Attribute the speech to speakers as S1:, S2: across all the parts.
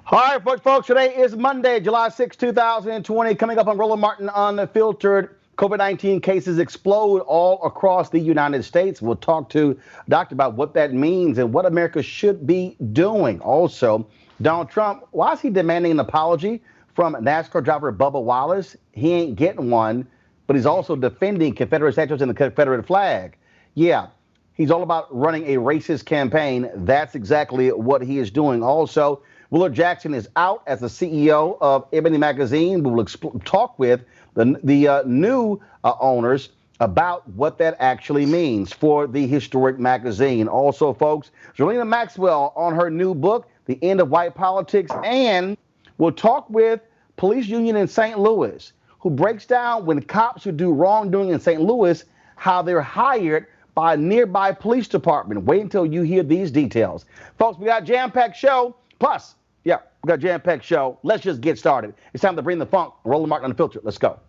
S1: All right, folks, today is Monday, July 6, 2020. Coming up on Roland Martin Unfiltered, COVID-19 cases explode all across the United States. We'll talk to a doctor about what that means and what America should be doing. Also, Donald Trump, why is he demanding an apology from NASCAR driver Bubba Wallace? He ain't getting one, but he's also defending Confederate statues and the Confederate flag. Yeah, he's all about running a racist campaign. That's exactly what he is doing. Also, Willard Jackson is out as the CEO of Ebony magazine. We will talk with the new owners about what that actually means for the historic magazine. Also, folks, Zerlina Maxwell on her new book, The End of White Politics, and we'll talk with police union in St. Louis, who breaks down when cops who do wrongdoing in St. Louis, how they're hired by a nearby police department. Wait until you hear these details. Folks, we got a jam-packed show. Plus, we got a jam-packed show. Let's just get started. It's time to bring the funk. Roland Martin Unfiltered. Let's go.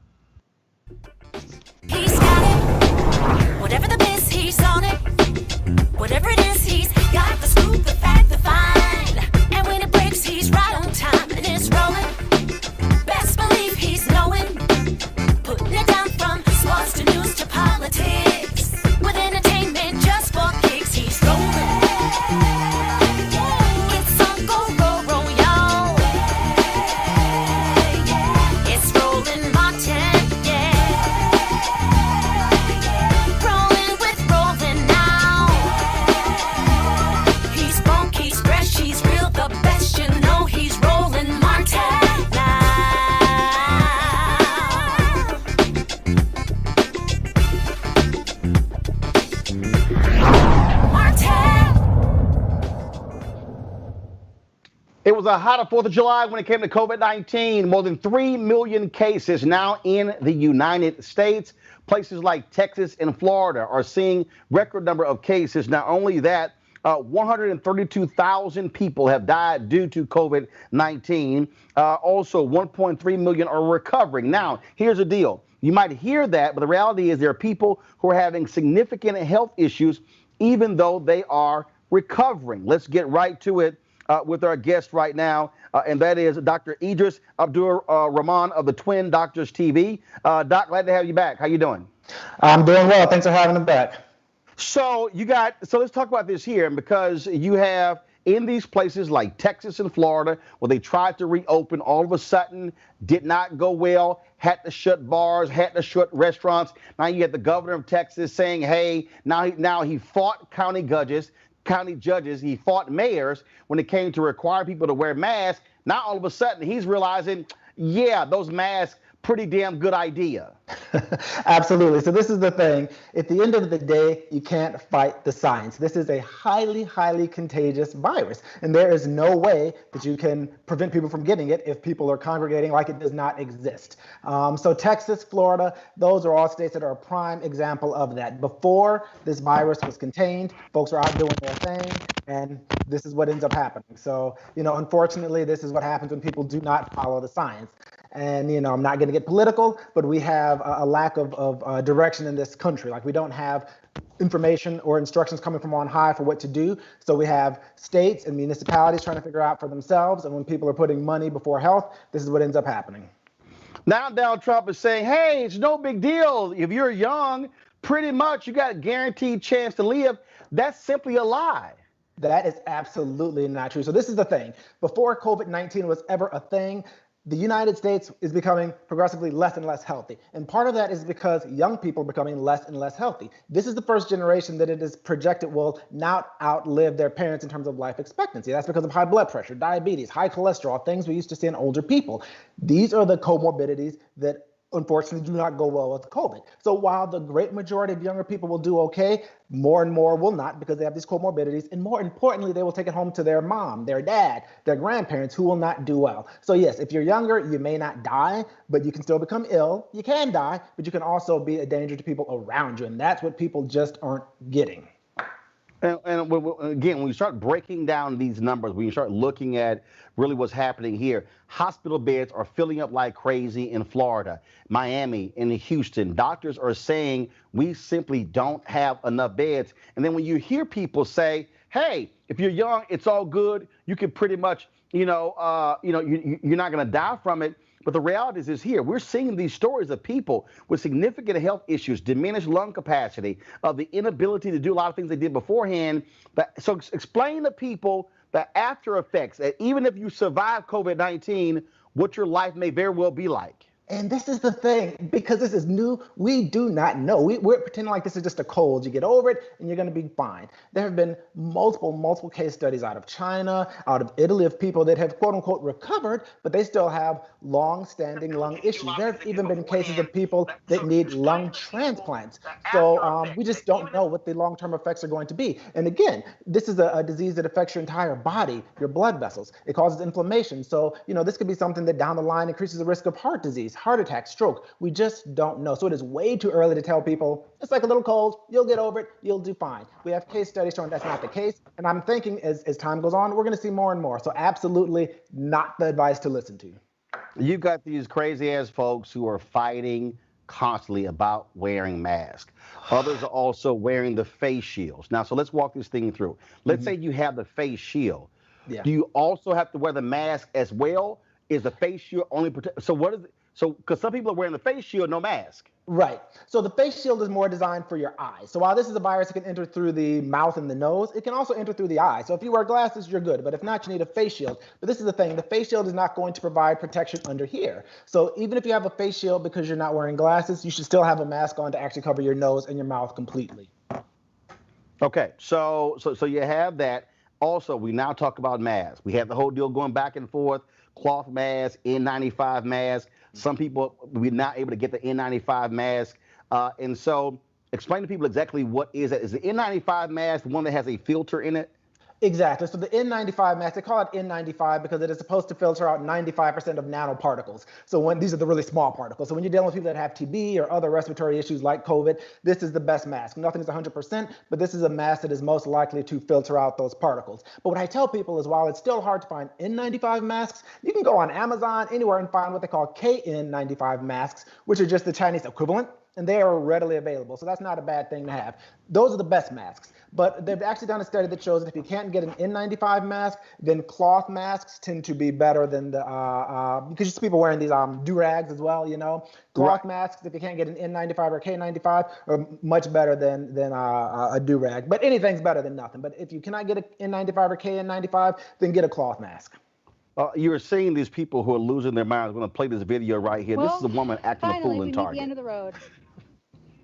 S2: He's got it. Whatever the biz, he's on it. Whatever it is, he's got the scoop, the fact, the find. And when it breaks, he's right on time and it's rolling. Best believe he's knowing. Putting it down from sports to news to politics. With entertainment just for kicks, he's rolling. Fresh
S1: a hotter 4th of July when it came to COVID-19. More than 3 million cases now in the United States. Places like Texas and Florida are seeing record number of cases. Not only that, 132,000 people have died due to COVID-19. Also, 1.3 million are recovering. Now, here's the deal. You might hear that, but the reality is there are people who are having significant health issues, even though they are recovering. Let's get right to it with our guest right now, and that is Dr. Idris Abdur Rahman of the Twin Doctors TV. Doc, glad to have you back. How you doing?
S3: I'm doing well. Thanks for having me back.
S1: So let's talk about this here, because you have in these places like Texas and Florida where they tried to reopen, all of a sudden did not go well, had to shut bars, had to shut restaurants. Now you have the governor of Texas saying, hey, now he fought county judges, he fought mayors when it came to require people to wear masks. Now all of a sudden he's realizing, yeah, those masks, pretty damn good idea.
S3: Absolutely. So this is the thing. At the end of the day, you can't fight the science. This is a highly, highly contagious virus. And there is no way that you can prevent people from getting it if people are congregating like it does not exist. So Texas, Florida, those are all states that are a prime example of that. Before this virus was contained, folks were out doing their thing, and this is what ends up happening. So, unfortunately, this is what happens when people do not follow the science. And, I'm not going to get political, but we have a lack of direction in this country. Like, we don't have information or instructions coming from on high for what to do. So we have states and municipalities trying to figure out for themselves. And when people are putting money before health, this is what ends up happening.
S1: Now Donald Trump is saying, hey, it's no big deal. If you're young, pretty much you got a guaranteed chance to live. That's simply a lie.
S3: That is absolutely not true. So this is the thing. Before COVID-19 was ever a thing, the United States is becoming progressively less and less healthy. And part of that is because young people are becoming less and less healthy. This is the first generation that it is projected will now outlive their parents in terms of life expectancy. That's because of high blood pressure, diabetes, high cholesterol, things we used to see in older people. These are the comorbidities that unfortunately do not go well with COVID. So while the great majority of younger people will do okay, more and more will not, because they have these comorbidities. And more importantly, they will take it home to their mom, their dad, their grandparents, who will not do well. So yes, if you're younger, you may not die, but you can still become ill. You can die, but you can also be a danger to people around you. And that's what people just aren't getting.
S1: And again, when you start breaking down these numbers, when you start looking at really what's happening here, hospital beds are filling up like crazy in Florida, Miami, and Houston. Doctors are saying we simply don't have enough beds. And then when you hear people say, hey, if you're young, it's all good. You can pretty much, you're not going to die from it. But the reality is here. We're seeing these stories of people with significant health issues, diminished lung capacity, of the inability to do a lot of things they did beforehand. So explain to people the after effects, that even if you survive COVID-19, what your life may very well be like.
S3: And this is the thing, because this is new, we do not know. We're pretending like this is just a cold. You get over it and you're going to be fine. There have been multiple case studies out of China, out of Italy, of people that have quote unquote recovered, but they still have long-standing lung issues. There have even been cases of people that need lung transplants. So we just don't know what the long-term effects are going to be. And again, this is a disease that affects your entire body, your blood vessels. It causes inflammation. So, this could be something that down the line increases the risk of heart disease, heart attack, stroke. We just don't know. So it is way too early to tell people it's like a little cold, you'll get over it, you'll do fine. We have case studies showing that's not the case. And I'm thinking as time goes on, we're going to see more and more. So absolutely not the advice to listen to.
S1: You've got these crazy ass folks who are fighting constantly about wearing masks. Others are also wearing the face shields. Now, so let's walk this thing through. Let's say you have the face shield. Yeah. Do you also have to wear the mask as well? Is the face shield only protect? So what is it? So, because some people are wearing the face shield, no mask.
S3: Right. So the face shield is more designed for your eyes. So while this is a virus that can enter through the mouth and the nose, it can also enter through the eye. So if you wear glasses, you're good. But if not, you need a face shield. But this is the thing. The face shield is not going to provide protection under here. So even if you have a face shield because you're not wearing glasses, you should still have a mask on to actually cover your nose and your mouth completely. Okay.
S1: So you have that. Also, we now talk about masks. We have the whole deal going back and forth. Cloth mask, N95 mask. Some people, we're not able to get the N95 mask. And so explain to people exactly what is it. Is the N95 mask the one that has a filter in it?
S3: Exactly. So the N95 mask, they call it N95 because it is supposed to filter out 95% of nanoparticles. So when these are the really small particles. So when you're dealing with people that have TB or other respiratory issues like COVID, this is the best mask. Nothing's 100%, but this is a mask that is most likely to filter out those particles. But what I tell people is while it's still hard to find N95 masks, you can go on Amazon, anywhere, and find what they call KN95 masks, which are just the Chinese equivalent, and they are readily available. So that's not a bad thing to have. Those are the best masks. But they've actually done a study that shows that if you can't get an N95 mask, then cloth masks tend to be better than the, because you see people wearing these do-rags as well, you know. Cloth masks, if you can't get an N95 or K95, are much better than a do-rag. But anything's better than nothing. But if you cannot get an N95 or KN95, then get a cloth mask.
S1: You're seeing these people who are losing their minds. I'm going to play this video right here.
S4: Well,
S1: this is a woman acting a fool in Target.
S4: The end of the road.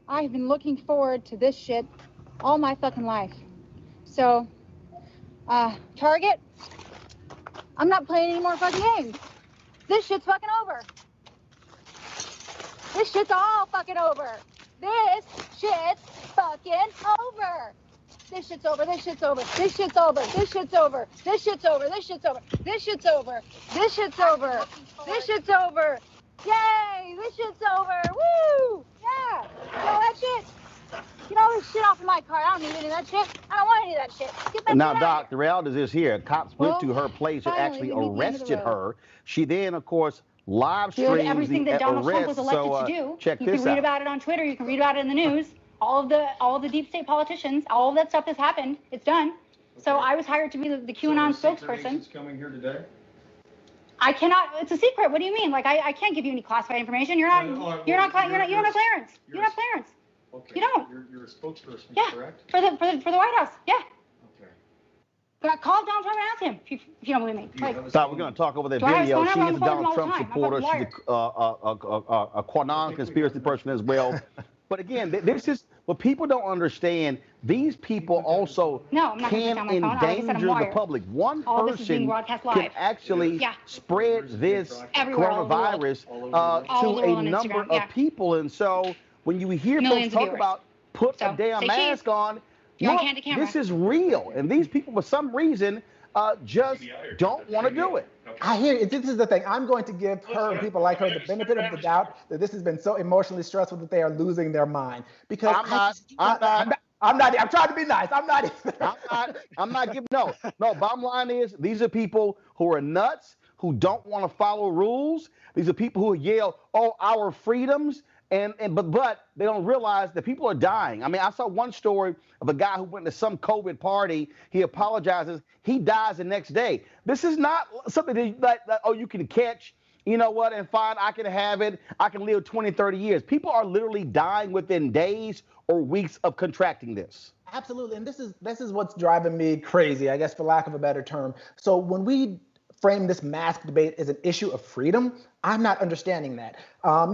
S4: I've been looking forward to this shit all my fucking life. So, Target, I'm not playing any more fucking games. This shit's fucking over. This shit's all fucking over. This shit's fucking over. This shit's over. This shit's over. This shit's over. This shit's over. This shit's over. This shit's over. This shit's over. This shit's over. This shit's over. Yay! This shit's over. Woo! Yeah. You know that shit? Get all this shit off of my car. I don't need any of that shit. I don't want any of that shit. Get that
S1: now,
S4: shit
S1: Doc, the reality is here. Cops went to her place and actually arrested her. She then, of course, live streamed
S5: everything that Donald Trump was elected to do.
S1: Check
S5: you
S1: this
S5: can read
S1: out.
S5: about it on Twitter. You can read about it in the news. All of the deep state politicians, all of that stuff has happened. It's done. Okay. So I was hired to be the QAnon spokesperson.
S6: Coming here today?
S5: I cannot. It's a secret. What do you mean? Like I can't give you any classified information. You don't have clearance. You don't have clearance.
S6: Okay.
S5: You don't.
S6: You're a spokesperson,
S5: yeah,
S6: correct?
S5: For the White House. Yeah.
S6: Okay.
S5: But call Donald Trump and ask him if you don't believe me.
S1: Doc, we're going to talk over that video. She is a Donald Trump supporter. She's a QAnon conspiracy person as well. But again, this is what people don't understand. These people also can endanger the public. One person can actually spread this coronavirus to a number of people. And so when you hear folks talk about put a damn mask on, look, this is real. And these people, for some reason, just don't want to do it.
S3: I hear you. This is the thing. I'm going to give her and people like her the benefit of the doubt that this has been so emotionally stressful that they are losing their mind. Because I'm trying to be nice.
S1: I'm not giving no. Bottom line is these are people who are nuts, who don't want to follow rules. These are people who yell, "Oh, our freedoms." But they don't realize that people are dying. I mean, I saw one story of a guy who went to some COVID party. He apologizes. He dies the next day. This is not something that oh, you can catch, you know what, and fine, I can have it. I can live 20, 30 years. People are literally dying within days or weeks of contracting this.
S3: Absolutely. And this is what's driving me crazy, I guess, for lack of a better term. So when we frame this mask debate as an issue of freedom, I'm not understanding that.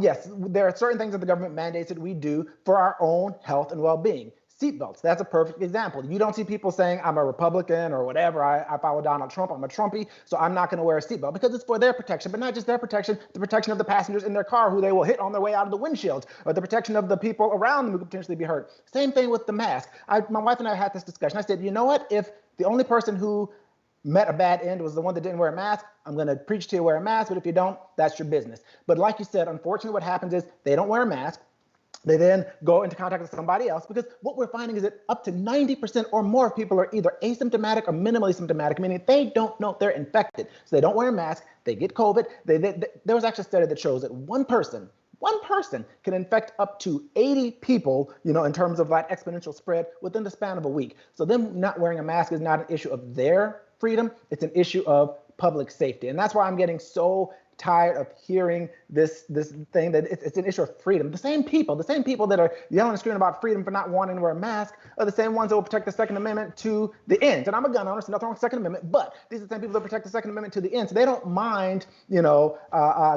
S3: Yes, there are certain things that the government mandates that we do for our own health and well-being. Seatbelts, that's a perfect example. You don't see people saying, I'm a Republican or whatever, I follow Donald Trump, I'm a Trumpy, so I'm not gonna wear a seatbelt, because it's for their protection, but not just their protection, the protection of the passengers in their car who they will hit on their way out of the windshield, or the protection of the people around them who could potentially be hurt. Same thing with the mask. My wife and I had this discussion. I said, you know what, if the only person who met a bad end was the one that didn't wear a mask, I'm going to preach to you wear a mask, but if you don't, that's your business. But like you said, unfortunately what happens is they don't wear a mask. They then go into contact with somebody else, because what we're finding is that up to 90% or more of people are either asymptomatic or minimally symptomatic, meaning they don't know they're infected. So they don't wear a mask, they get COVID. There was actually a study that shows that one person can infect up to 80 people, you know, in terms of that exponential spread within the span of a week. So them not wearing a mask is not an issue of their freedom, it's an issue of public safety. And that's why I'm getting so tired of hearing this thing that it's an issue of freedom. The same people that are yelling and screaming about freedom for not wanting to wear a mask are the same ones that will protect the Second Amendment to the end. And I'm a gun owner, so nothing wrong with the Second Amendment, but these are the same people that protect the Second Amendment to the end. So they don't mind, you know,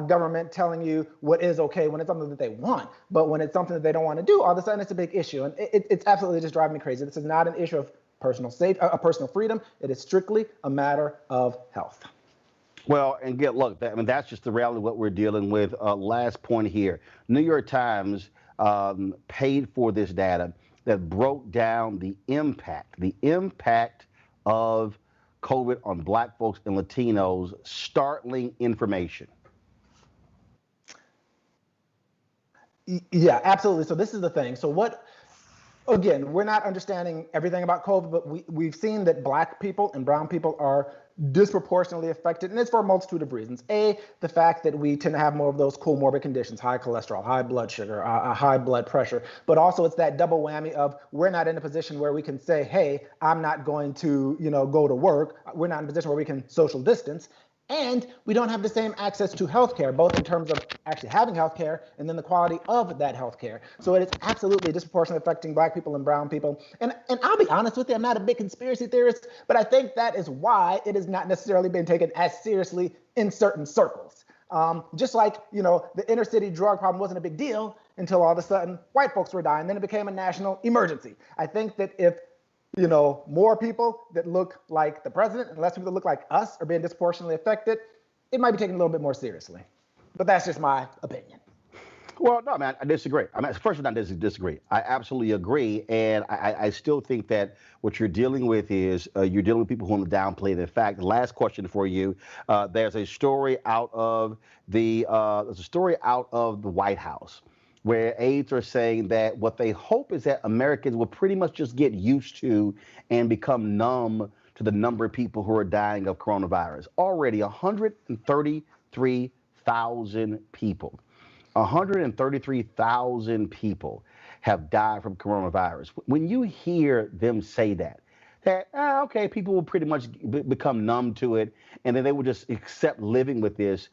S3: government telling you what is okay when it's something that they want. But when it's something that they don't want to do, all of a sudden it's a big issue. And it's absolutely just driving me crazy. This is not an issue of personal freedom. It is strictly a matter of health.
S1: Well, and look, that's just the reality of what we're dealing with. Last point here. New York Times paid for this data that broke down the impact of COVID on Black folks and Latinos, startling information.
S3: Yeah, absolutely. So this is the thing. So again, we're not understanding everything about COVID, but we've seen that Black people and brown people are disproportionately affected, and it's for a multitude of reasons. A, the fact that we tend to have more of those comorbid conditions, high cholesterol, high blood sugar, high blood pressure, but also it's that double whammy of we're not in a position where we can say, hey, I'm not going to, go to work. We're not in a position where we can social distance. And we don't have the same access to healthcare, both in terms of actually having healthcare and then the quality of that healthcare. So it is absolutely disproportionately affecting Black people and brown people. And I'll be honest with you, I'm not a big conspiracy theorist, but I think that is why it has not necessarily been taken as seriously in certain circles. Just like, the inner city drug problem wasn't a big deal until all of a sudden white folks were dying, then it became a national emergency. I think that if more people that look like the president and less people that look like us are being disproportionately affected, it might be taken a little bit more seriously. But that's just my opinion.
S1: Well, no, man, I disagree. First of all, I disagree. I absolutely agree. And I still think that what you're dealing with is you're dealing with people who want to downplay the fact. The last question for you, there's a story out of the White House, where aides are saying that what they hope is that Americans will pretty much just get used to and become numb to the number of people who are dying of coronavirus. Already 133,000 people. 133,000 people have died from coronavirus. When you hear them say that okay, people will pretty much become numb to it, and then they will just accept living with this.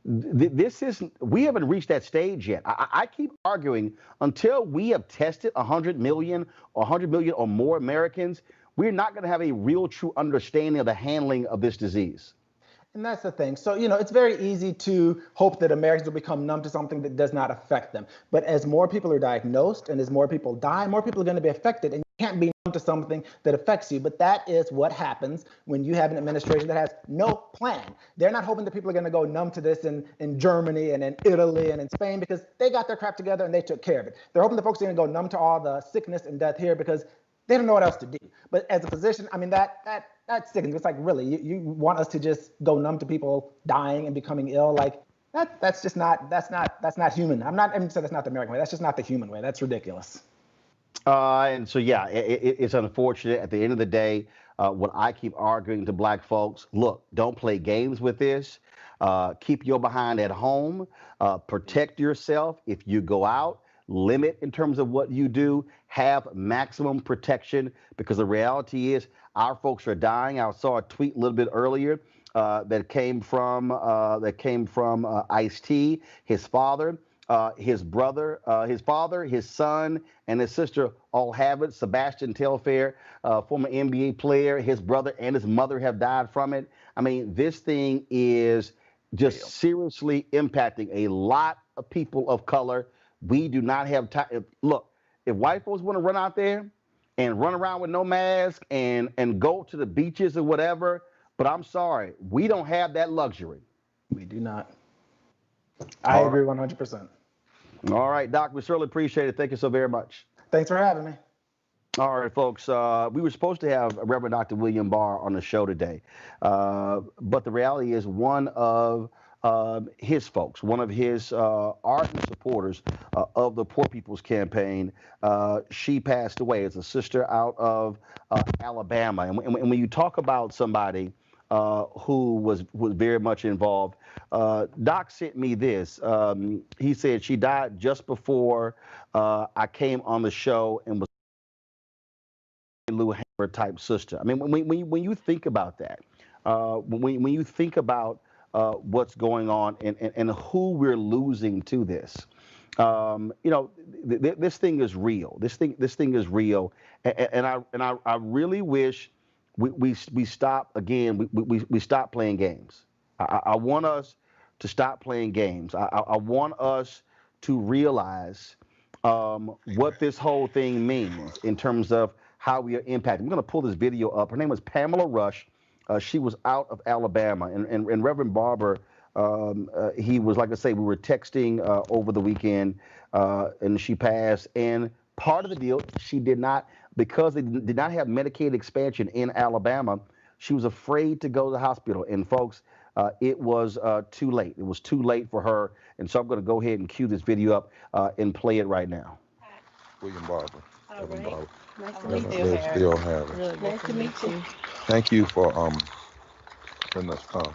S1: We haven't reached that stage yet. I keep arguing until we have tested 100 million or more Americans, we're not going to have a real true understanding of the handling of this disease.
S3: And that's the thing. So, it's very easy to hope that Americans will become numb to something that does not affect them. But as more people are diagnosed and as more people die, more people are going to be affected. And you can't be numb to something that affects you. But that is what happens when you have an administration that has no plan. They're not hoping that people are going to go numb to this in Germany and in Italy and in Spain because they got their crap together and they took care of it. They're hoping that folks are going to go numb to all the sickness and death here because they don't know what else to do. But as a physician, that sickens. It's like, really, you want us to just go numb to people dying and becoming ill? Like that's not human. I'm not even saying that's not the American way. That's just not the human way. That's ridiculous.
S1: And so, yeah, it's unfortunate. At the end of the day, what I keep arguing to Black folks, look, don't play games with this. Keep your behind at home. Protect yourself. If you go out, limit in terms of what you do. Have maximum protection, because the reality is our folks are dying. I saw a tweet a little bit earlier that came from Ice-T, his father. His brother, his father, his son, and his sister all have it. Sebastian Telfair, former NBA player, his brother and his mother have died from it. I mean, this thing is just seriously impacting a lot of people of color. We do not have time. Look, if white folks want to run out there and run around with no mask and go to the beaches or whatever, but I'm sorry, we don't have that luxury.
S3: We do not. I agree 100%.
S1: All right, Doc, we certainly appreciate it. Thank you so very much.
S3: Thanks for having me.
S1: All right, folks, we were supposed to have Reverend Dr. William Barr on the show today, but the reality is one of his folks, one of his ardent supporters of the Poor People's Campaign, she passed away as a sister out of Alabama. And when you talk about somebody who was very much involved, Doc sent me this. He said she died just before I came on the show and was a Lou Hammer type sister. I mean, when you think about that, when you think about what's going on and who we're losing to this, this thing is real. This thing is real, and I really wish we stop again. We stop playing games. I want us to stop playing games. I want us to realize what this whole thing means in terms of how we are impacted. I'm going to pull this video up. Her name was Pamela Rush. She was out of Alabama, and Reverend Barber, he was, like I say, we were texting over the weekend, and she passed. And part of the deal, she did not because they did not have Medicaid expansion in Alabama, she was afraid to go to the hospital. And folks, it was too late. It was too late for her. And so I'm going to go ahead and cue this video up and play it right now.
S6: William Barber.
S7: All right.
S6: Barber.
S7: Nice to
S6: Reverend
S7: meet you.
S6: Liv Still Harris.
S7: Really nice to meet you.
S6: Thank you for letting us come.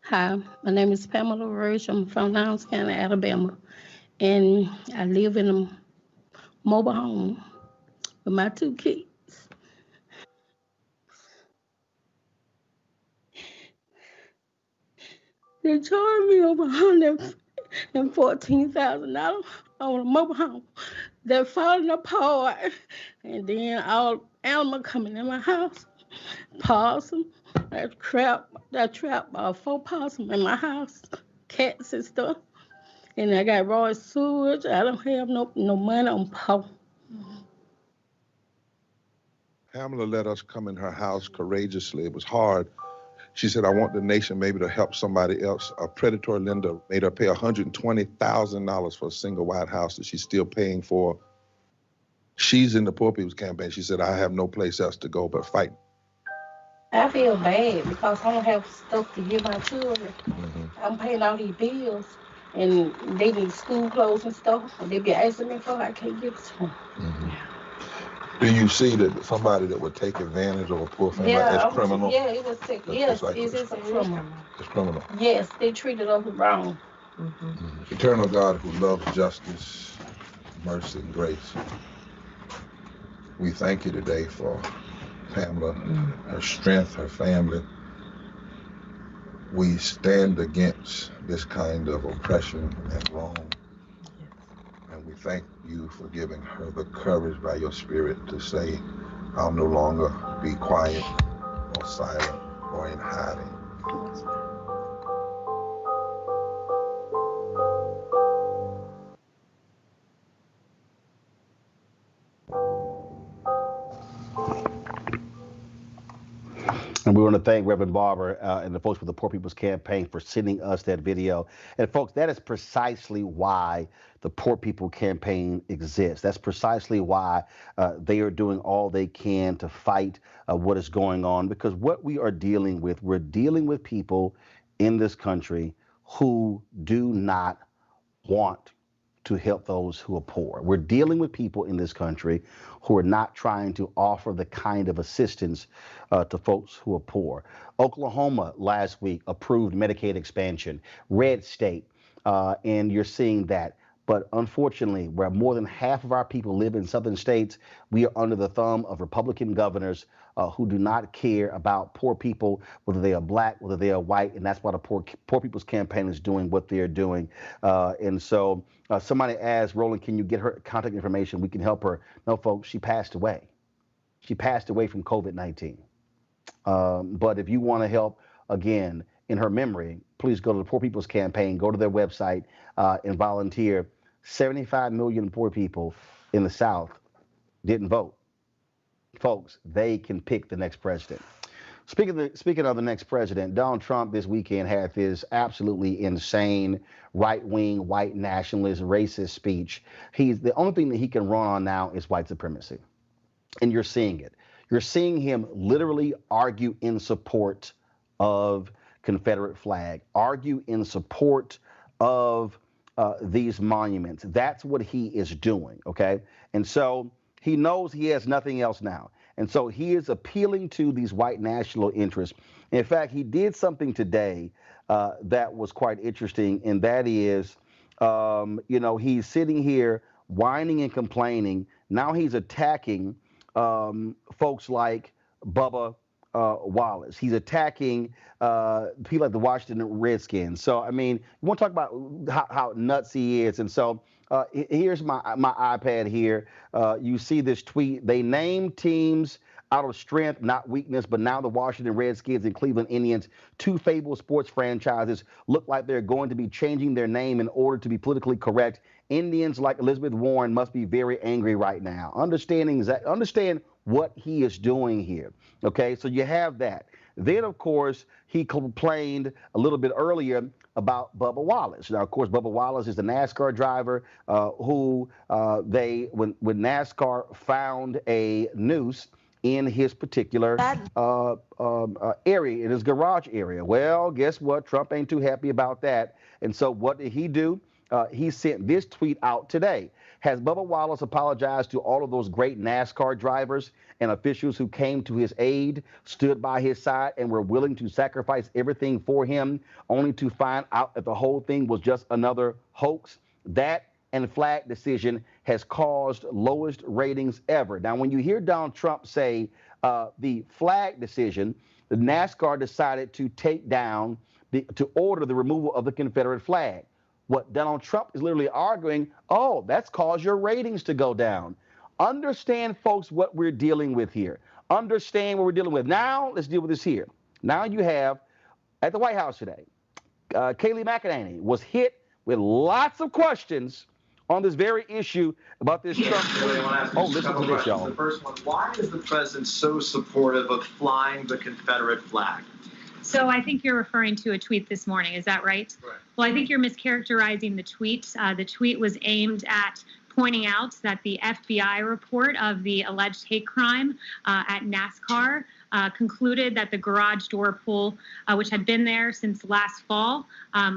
S7: Hi, my name is Pamela Roach. I'm from Lowndes County, Alabama, and I live in a mobile home with my 2 kids. They charged me over $114,000 on a mobile home. They're falling apart, and then all animals coming in my house. Possum, I trapped 4 possum in my house, cats and stuff. And I got raw sewage. I don't have no money on power.
S6: Pamela let us come in her house courageously. It was hard. She said, I want the nation maybe to help somebody else. A predatory lender made her pay $120,000 for a single white house that she's still paying for. She's in the Poor People's Campaign. She said, I have no place else to go but fight.
S7: I feel bad because I don't have stuff to give my children. I'm paying all these bills, and they need school clothes and stuff, and they be asking me for it. I can't give it to them.
S6: Do you see that somebody that would take advantage of a poor family as criminal?
S7: Yeah, it was sick. Yes, it is a criminal.
S6: It's criminal.
S7: Yes, they treated us wrong.
S6: Eternal God who loves justice, mercy, and grace, we thank you today for Pamela, her strength, her family. We stand against this kind of oppression and wrong. And we thank you for giving her the courage by your spirit to say, I'll no longer be quiet or silent or in hiding.
S1: And we want to thank Reverend Barber and the folks with the Poor People's Campaign for sending us that video. And folks, that is precisely why the Poor People Campaign exists. That's precisely why they are doing all they can to fight what is going on. Because what we are dealing with, we're dealing with people in this country who do not want to help those who are poor. We're dealing with people in this country who are not trying to offer the kind of assistance to folks who are poor. Oklahoma last week approved Medicaid expansion, red state, and you're seeing that. But unfortunately, where more than half of our people live in southern states, we are under the thumb of Republican governors who do not care about poor people, whether they are black, whether they are white, and that's why the Poor People's Campaign is doing what they're doing. And so somebody asked, Roland, can you get her contact information? We can help her. No, folks, she passed away. She passed away from COVID-19. But if you want to help, again, in her memory, please go to the Poor People's Campaign, go to their website and volunteer. 75 million poor people in the South didn't vote. Folks, they can pick the next president. Speaking of the next president, Donald Trump this weekend had this absolutely insane right-wing, white nationalist, racist speech. The only thing that he can run on now is white supremacy. And you're seeing it. You're seeing him literally argue in support of Confederate flag, argue in support of these monuments. That's what he is doing, okay? And so he knows he has nothing else now. And so he is appealing to these white national interests. In fact, he did something today that was quite interesting, and that is, he's sitting here whining and complaining. Now he's attacking folks like Bubba Wallace. He's attacking people like the Washington Redskins. So, I mean, you want to talk about how nuts he is. And so here's my iPad here. You see this tweet. They named teams out of strength, not weakness, but now the Washington Redskins and Cleveland Indians, two fabled sports franchises, look like they're going to be changing their name in order to be politically correct. Indians like Elizabeth Warren must be very angry right now. Understand what he is doing here. Okay, so you have that. Then, of course, he complained a little bit earlier about Bubba Wallace. Now, of course, Bubba Wallace is the NASCAR driver who when NASCAR found a noose in his particular area, in his garage area. Well, guess what? Trump ain't too happy about that. And so what did he do? He sent this tweet out today. Has Bubba Wallace apologized to all of those great NASCAR drivers and officials who came to his aid, stood by his side, and were willing to sacrifice everything for him, only to find out that the whole thing was just another hoax? That and flag decision has caused lowest ratings ever. Now, when you hear Donald Trump say the flag decision, the NASCAR decided to take down, to order the removal of the Confederate flag. What Donald Trump is literally arguing, oh, that's caused your ratings to go down. Understand, folks, what we're dealing with here. Understand what we're dealing with. Now, let's deal with this here. Now you have, at the White House today, Kayleigh McEnany was hit with lots of questions on this very issue about this Trump.
S8: Oh, listen to this, y'all. The first one, why is the president so supportive of flying the Confederate flag?
S9: So I think you're referring to a tweet this morning. Is that right?
S8: Right.
S9: Well, I think you're mischaracterizing the tweet. The tweet was aimed at pointing out that the FBI report of the alleged hate crime at NASCAR concluded that the garage door pull, which had been there since last fall,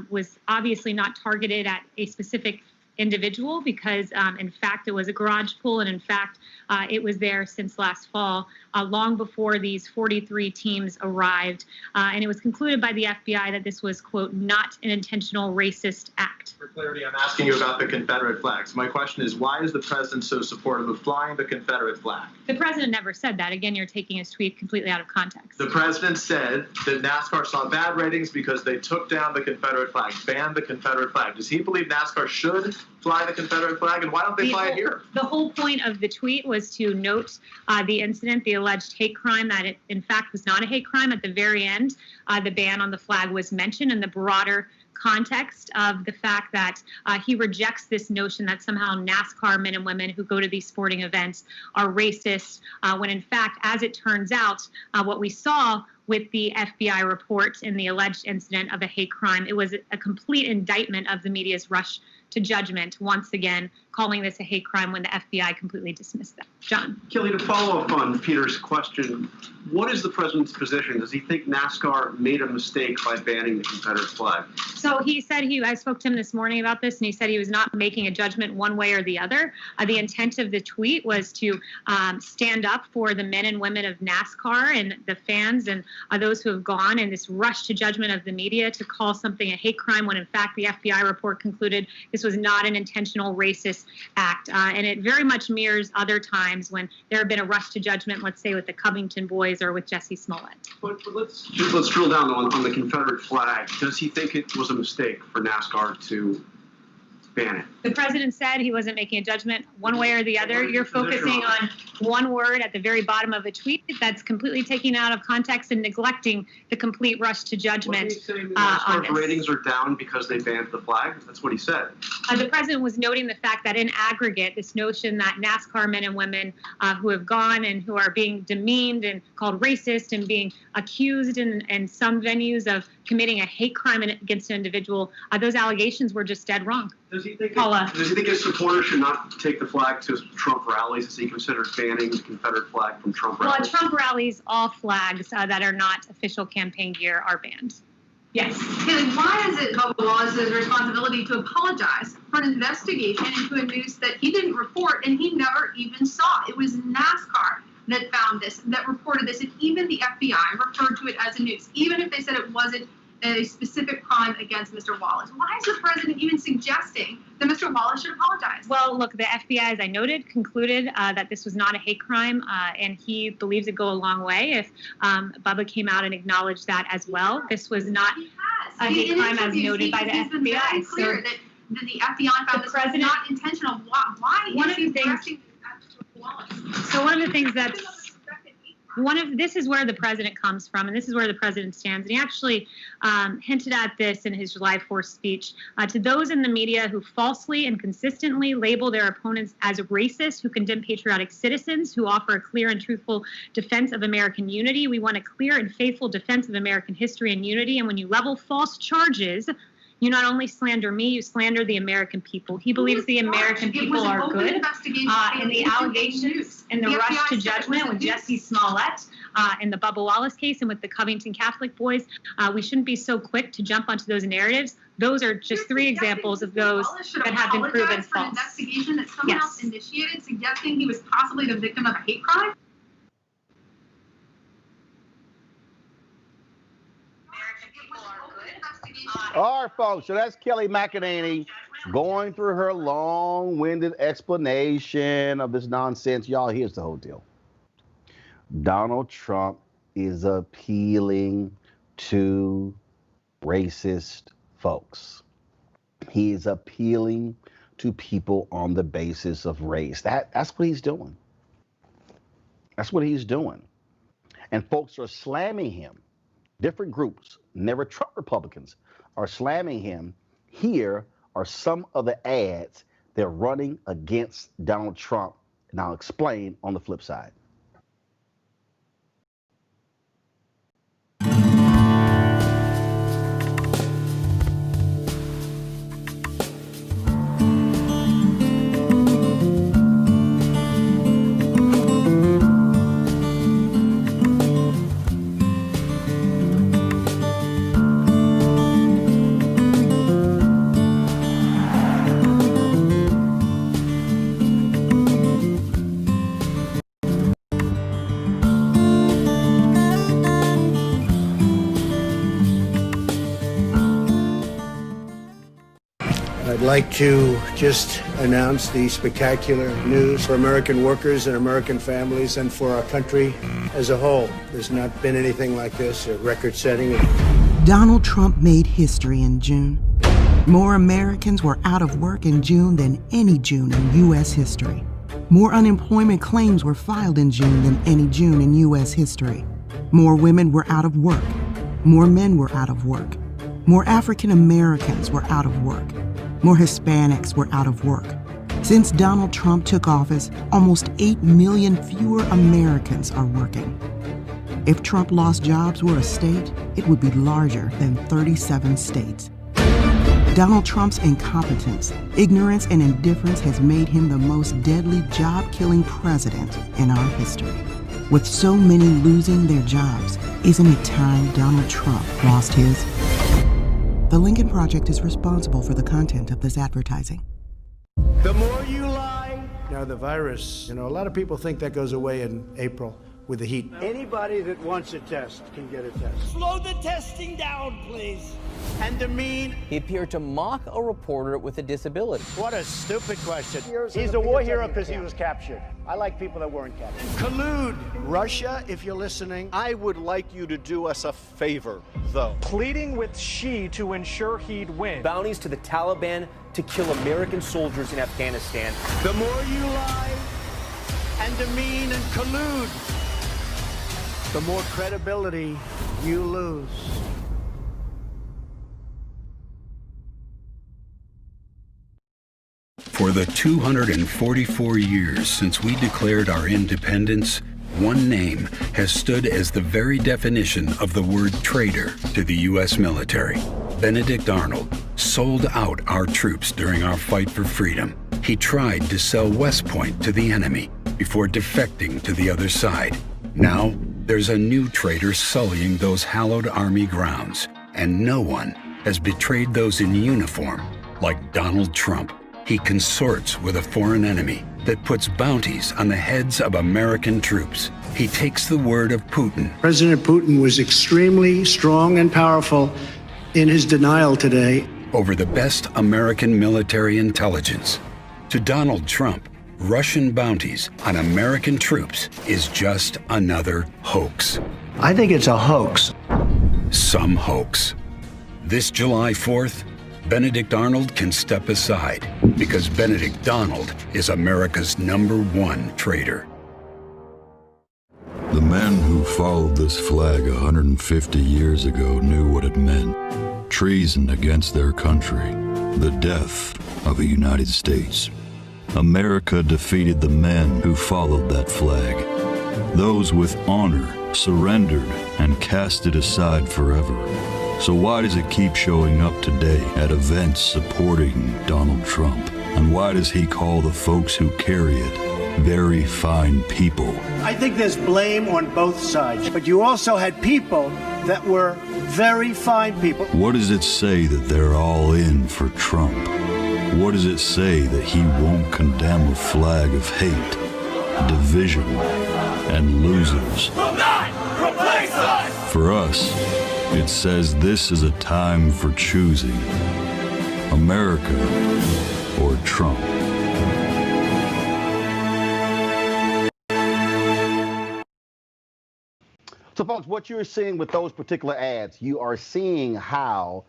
S9: was obviously not targeted at a specific individual because, in fact, it was a garage pull, and in fact, it was there since last fall, long before these 43 teams arrived. And it was concluded by the FBI that this was, quote, not an intentional racist act.
S8: For clarity, I'm asking you about the Confederate flag. So my question is, why is the president so supportive of flying the Confederate flag?
S9: The president never said that. Again, you're taking his tweet completely out of context.
S8: The president said that NASCAR saw bad ratings because they took down the Confederate flag, banned the Confederate flag. Does he believe NASCAR should fly the Confederate flag, and why don't they fly it here?
S9: The whole point of the tweet was to note the incident, the alleged hate crime, that it in fact was not a hate crime. At the very end, the ban on the flag was mentioned in the broader context of the fact that he rejects this notion that somehow NASCAR men and women who go to these sporting events are racist, when in fact, as it turns out, what we saw with the FBI report in the alleged incident of a hate crime, it was a complete indictment of the media's rush to judgment, once again, calling this a hate crime when the FBI completely dismissed that. John.
S10: Kelly, to follow up on Peter's question, what is the president's position? Does he think NASCAR made a mistake by banning the Confederate flag?
S9: So he said I spoke to him this morning about this, and he said he was not making a judgment one way or the other. The intent of the tweet was to stand up for the men and women of NASCAR and the fans and those who have gone in this rush to judgment of the media to call something a hate crime when in fact the FBI report concluded this was not an intentional racist act. And it very much mirrors other times when there have been a rush to judgment, let's say with the Covington boys or with Jesse Smollett.
S10: But let's drill down on the Confederate flag. Does he think it was a mistake for NASCAR to ban it?
S9: The president said he wasn't making a judgment one way or the other. You're focusing on one word at the very bottom of a tweet that's completely taken out of context and neglecting the complete rush to judgment.
S10: Was he saying NASCAR's ratings are down because they banned the flag? That's what he said.
S9: The president was noting the fact that in aggregate, this notion that NASCAR men and women who have gone and who are being demeaned and called racist and being accused in some venues of committing a hate crime against an individual, those allegations were just dead wrong.
S10: Does he think his supporters should not take the flag to Trump rallies? Has he considered banning the Confederate flag from Trump rallies?
S9: Well, at Trump rallies, all flags that are not official campaign gear are banned. Yes.
S11: Kelly, why is it Bubba Wallace's responsibility to apologize for an investigation into a news that he didn't report and he never even saw? It was NASCAR that found this, that reported this, and even the FBI referred to it as a news, even if they said it wasn't a specific crime against Mr. Wallace. Why is the president even suggesting that Mr. Wallace should apologize?
S9: Well, look, the FBI, as I noted, concluded that this was not a hate crime, and he believes it'd go a long way if Bubba came out and acknowledged that as well. This was not a hate crime as noted by the FBI.
S11: Been very clear that the FBI found this was not intentional. Why is he addressing Mr. Wallace?
S9: So one of the things this is where the president comes from, and this is where the president stands. And he actually hinted at this in his July 4th speech. To those in the media who falsely and consistently label their opponents as racist, who condemn patriotic citizens, who offer a clear and truthful defense of American unity, we want a clear and faithful defense of American history and unity. And when you level false charges, You not only slander me, you slander the American people. He believes the American people are good. And the allegations and the rush to judgment with Jesse Smollett in the Bubba Wallace case and with the Covington Catholic boys, we shouldn't be so quick to jump onto those narratives. Those are just three examples of those that have been proven false.
S11: An investigation that someone else initiated, suggesting he was possibly the victim of a hate crime.
S1: All right, folks, so that's Kelly McEnany going through her long-winded explanation of this nonsense. Y'all, here's the whole deal. Donald Trump is appealing to racist folks. He is appealing to people on the basis of race. That's what he's doing. That's what he's doing. And folks are slamming him. Different groups, never Trump Republicans, are slamming him. Here are some of the ads they're running against Donald Trump, and I'll explain on the flip side.
S12: I'd like to just announce the spectacular news for American workers and American families and for our country as a whole. There's not been anything like this, a record-setting.
S13: Donald Trump made history in June. More Americans were out of work in June than any June in U.S. history. More unemployment claims were filed in June than any June in U.S. history. More women were out of work. More men were out of work. More African Americans were out of work. More Hispanics were out of work. Since Donald Trump took office, almost 8 million fewer Americans are working. If Trump lost jobs were a state, it would be larger than 37 states. Donald Trump's incompetence, ignorance, and indifference has made him the most deadly job-killing president in our history. With so many losing their jobs, isn't it time Donald Trump lost his? The Lincoln Project is responsible for the content of this advertising.
S12: The more you lie. Now the virus, a lot of people think that goes away in April with the heat. Anybody that wants a test can get a test.
S14: Slow the testing down, please.
S12: And demean.
S15: He appeared to mock a reporter with a disability.
S12: What a stupid question. He's a war hero because he was captured. I like people that weren't captured. Collude. Russia, if you're listening.
S16: I would like you to do us a favor, though.
S17: Pleading with Xi to ensure he'd win.
S15: Bounties to the Taliban to kill American soldiers in Afghanistan.
S12: The more you lie and demean and collude, the more credibility you lose.
S18: For the 244 years since we declared our independence, one name has stood as the very definition of the word traitor to the U.S. military. Benedict Arnold sold out our troops during our fight for freedom. He tried to sell West Point to the enemy before defecting to the other side. Now, there's a new traitor sullying those hallowed Army grounds, and no one has betrayed those in uniform like Donald Trump. He consorts with a foreign enemy that puts bounties on the heads of American troops. He takes the word of Putin.
S12: President Putin was extremely strong and powerful in his denial today
S18: over the best American military intelligence. To Donald Trump, Russian bounties on American troops is just another hoax.
S12: I think it's a hoax.
S18: Some hoax. This July 4th, Benedict Arnold can step aside because Benedict Donald is America's #1 traitor.
S19: The men who followed this flag 150 years ago knew what it meant. Treason against their country, the death of the United States. America defeated the men who followed that flag. Those with honor surrendered and cast it aside forever. So why does it keep showing up today at events supporting Donald Trump? And why does he call the folks who carry it very fine people?
S14: I think there's blame on both sides, but you also had people that were very fine people.
S19: What does it say that they're all in for Trump? What does it say that he won't condemn a flag of hate, division, and losers?
S2: Will not replace us!
S19: For us, it says this is a time for choosing America or Trump.
S1: So, folks, what you're seeing with those particular ads, you are seeing how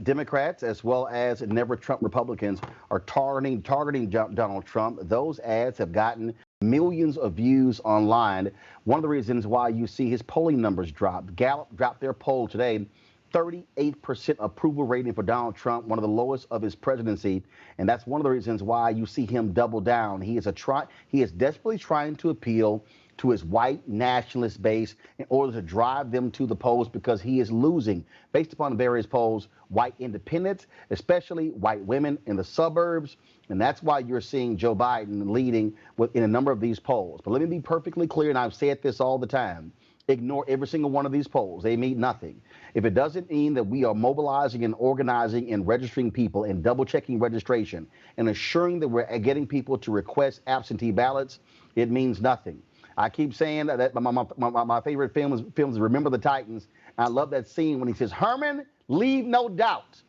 S1: Democrats as well as Never Trump Republicans are targeting Donald Trump. Those ads have gotten millions of views online. One of the reasons why you see his polling numbers drop. Gallup dropped their poll today. 38% approval rating for Donald Trump, one of the lowest of his presidency, and that's one of the reasons why you see him double down. He is desperately trying to appeal to his white nationalist base in order to drive them to the polls because he is losing, based upon various polls, white independents, especially white women in the suburbs, and that's why you're seeing Joe Biden leading in a number of these polls. But let me be perfectly clear, and I've said this all the time. Ignore every single one of these polls. They mean nothing. If it doesn't mean that we are mobilizing and organizing and registering people and double checking registration and assuring that we're getting people to request absentee ballots, it means nothing. I keep saying that my favorite film is Remember the Titans. I love that scene when he says, Herman, leave no doubt.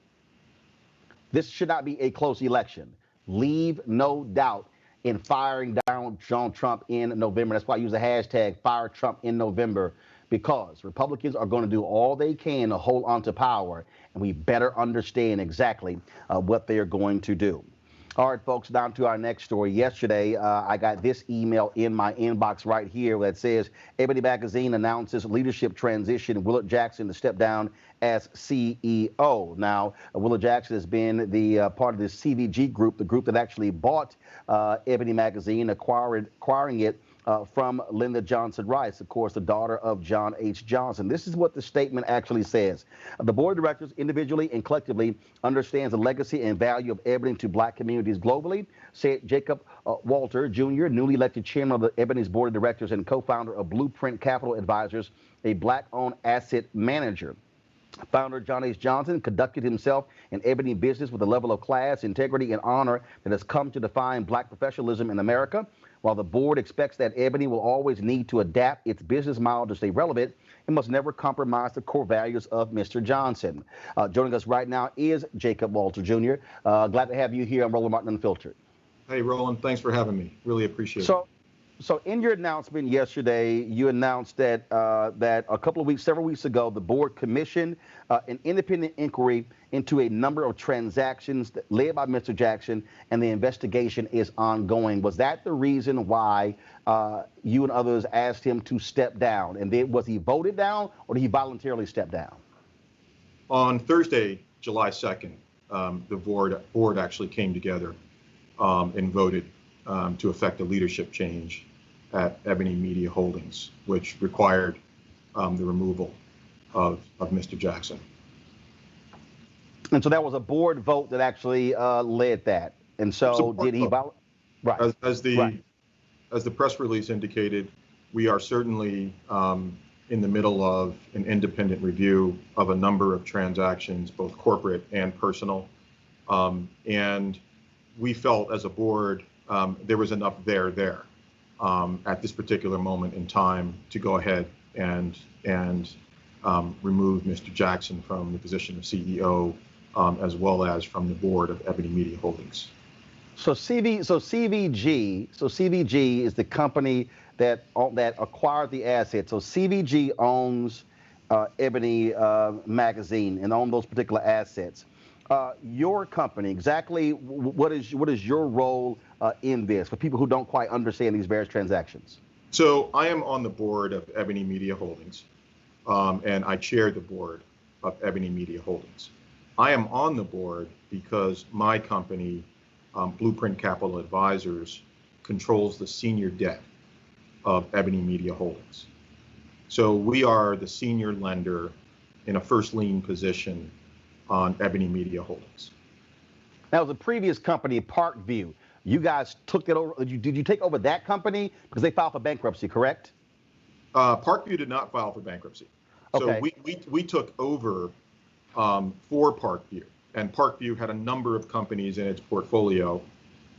S1: This should not be a close election. Leave no doubt in firing down Donald Trump in November. That's why I use the hashtag Fire Trump in November, because Republicans are going to do all they can to hold on to power, and we better understand exactly what they are going to do. All right, folks, down to our next story. Yesterday, I got this email in my inbox right here that says, Ebony magazine announces leadership transition, Willard Jackson to step down as CEO. Now, Willard Jackson has been the part of the CVG group, the group that actually bought Ebony magazine, acquiring it from Lyndon Johnson Rice, of course, the daughter of John H. Johnson. This is what the statement actually says. The board of directors individually and collectively understands the legacy and value of Ebony to black communities globally, said Shakeup Walter Jr., newly elected chairman of the Ebony's board of directors and co-founder of Blueprint Capital Advisors, a black-owned asset manager. Founder John H. Johnson conducted himself in Ebony business with a level of class, integrity, and honor that has come to define black professionalism in America. While the board expects that Ebony will always need to adapt its business model to stay relevant, it must never compromise the core values of Mr. Johnson. Joining us right now is Shakeup Walter Jr. Glad to have you here on Roland Martin Unfiltered.
S20: Hey, Roland, thanks for having me. Really appreciate it.
S1: So in your announcement yesterday, you announced that several weeks ago, the board commissioned an independent inquiry into a number of transactions led by Mr. Jackson, and the investigation is ongoing. Was that the reason why you and others asked him to step down? And then was he voted down, or did he voluntarily step down?
S20: On Thursday, July 2nd, the board actually came together and voted to effect a leadership change at Ebony Media Holdings, which required the removal of Mr. Jackson.
S1: And so that was a board vote that actually led that. And so did he vote? Right.
S20: As the press release indicated, we are certainly in the middle of an independent review of a number of transactions, both corporate and personal. And we felt as a board there was enough there at this particular moment in time to go ahead and remove Mr. Jackson from the position of CEO, as well as from the board of Ebony Media Holdings.
S1: So CVG is the company that acquired the assets. So CVG owns Ebony magazine and owns those particular assets. Your company, exactly what is your role in this for people who don't quite understand these various transactions?
S20: So I am on the board of Ebony Media Holdings, and I chair the board of Ebony Media Holdings. I am on the board because my company, Blueprint Capital Advisors, controls the senior debt of Ebony Media Holdings. So we are the senior lender in a first lien position on Ebony Media Holdings.
S1: That was a previous company, Parkview. You guys took it over. Did you take over that company because they filed for bankruptcy, correct?
S20: Parkview did not file for bankruptcy.
S1: Okay.
S20: So we took over for Parkview, and Parkview had a number of companies in its portfolio.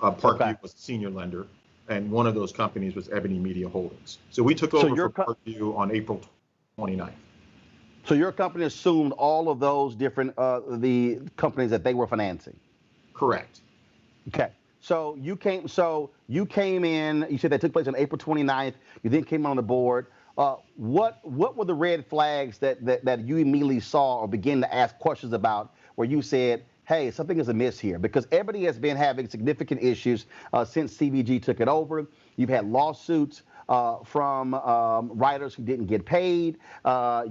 S20: Parkview was a senior lender, and one of those companies was Ebony Media Holdings. So we took over for Parkview on April 29th.
S1: So your company assumed all of those different the companies that they were financing.
S20: Correct.
S1: Okay. So you came in. You said that took place on April 29th. You then came on the board. What were the red flags that you immediately saw or began to ask questions about, where you said, hey, something is amiss here? Because Ebony has been having significant issues since CVG took it over. You've had lawsuits from writers who didn't get paid.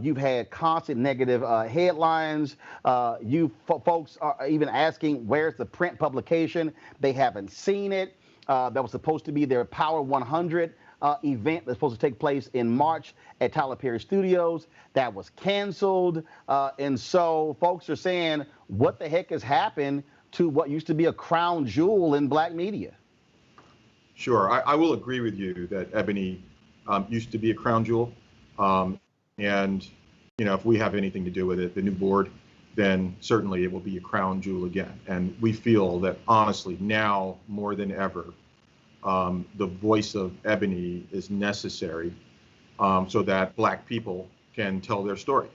S1: You've had constant negative headlines. Folks are even asking, where's the print publication? They haven't seen it. That was supposed to be their Power 100 event that's supposed to take place in March at Tyler Perry Studios. That was canceled. And so folks are saying, what the heck has happened to what used to be a crown jewel in black media?
S20: Sure, I will agree with you that Ebony used to be a crown jewel. And, if we have anything to do with it, the new board, then certainly it will be a crown jewel again. And we feel that, honestly, now more than ever, the voice of Ebony is necessary so that black people can tell their story.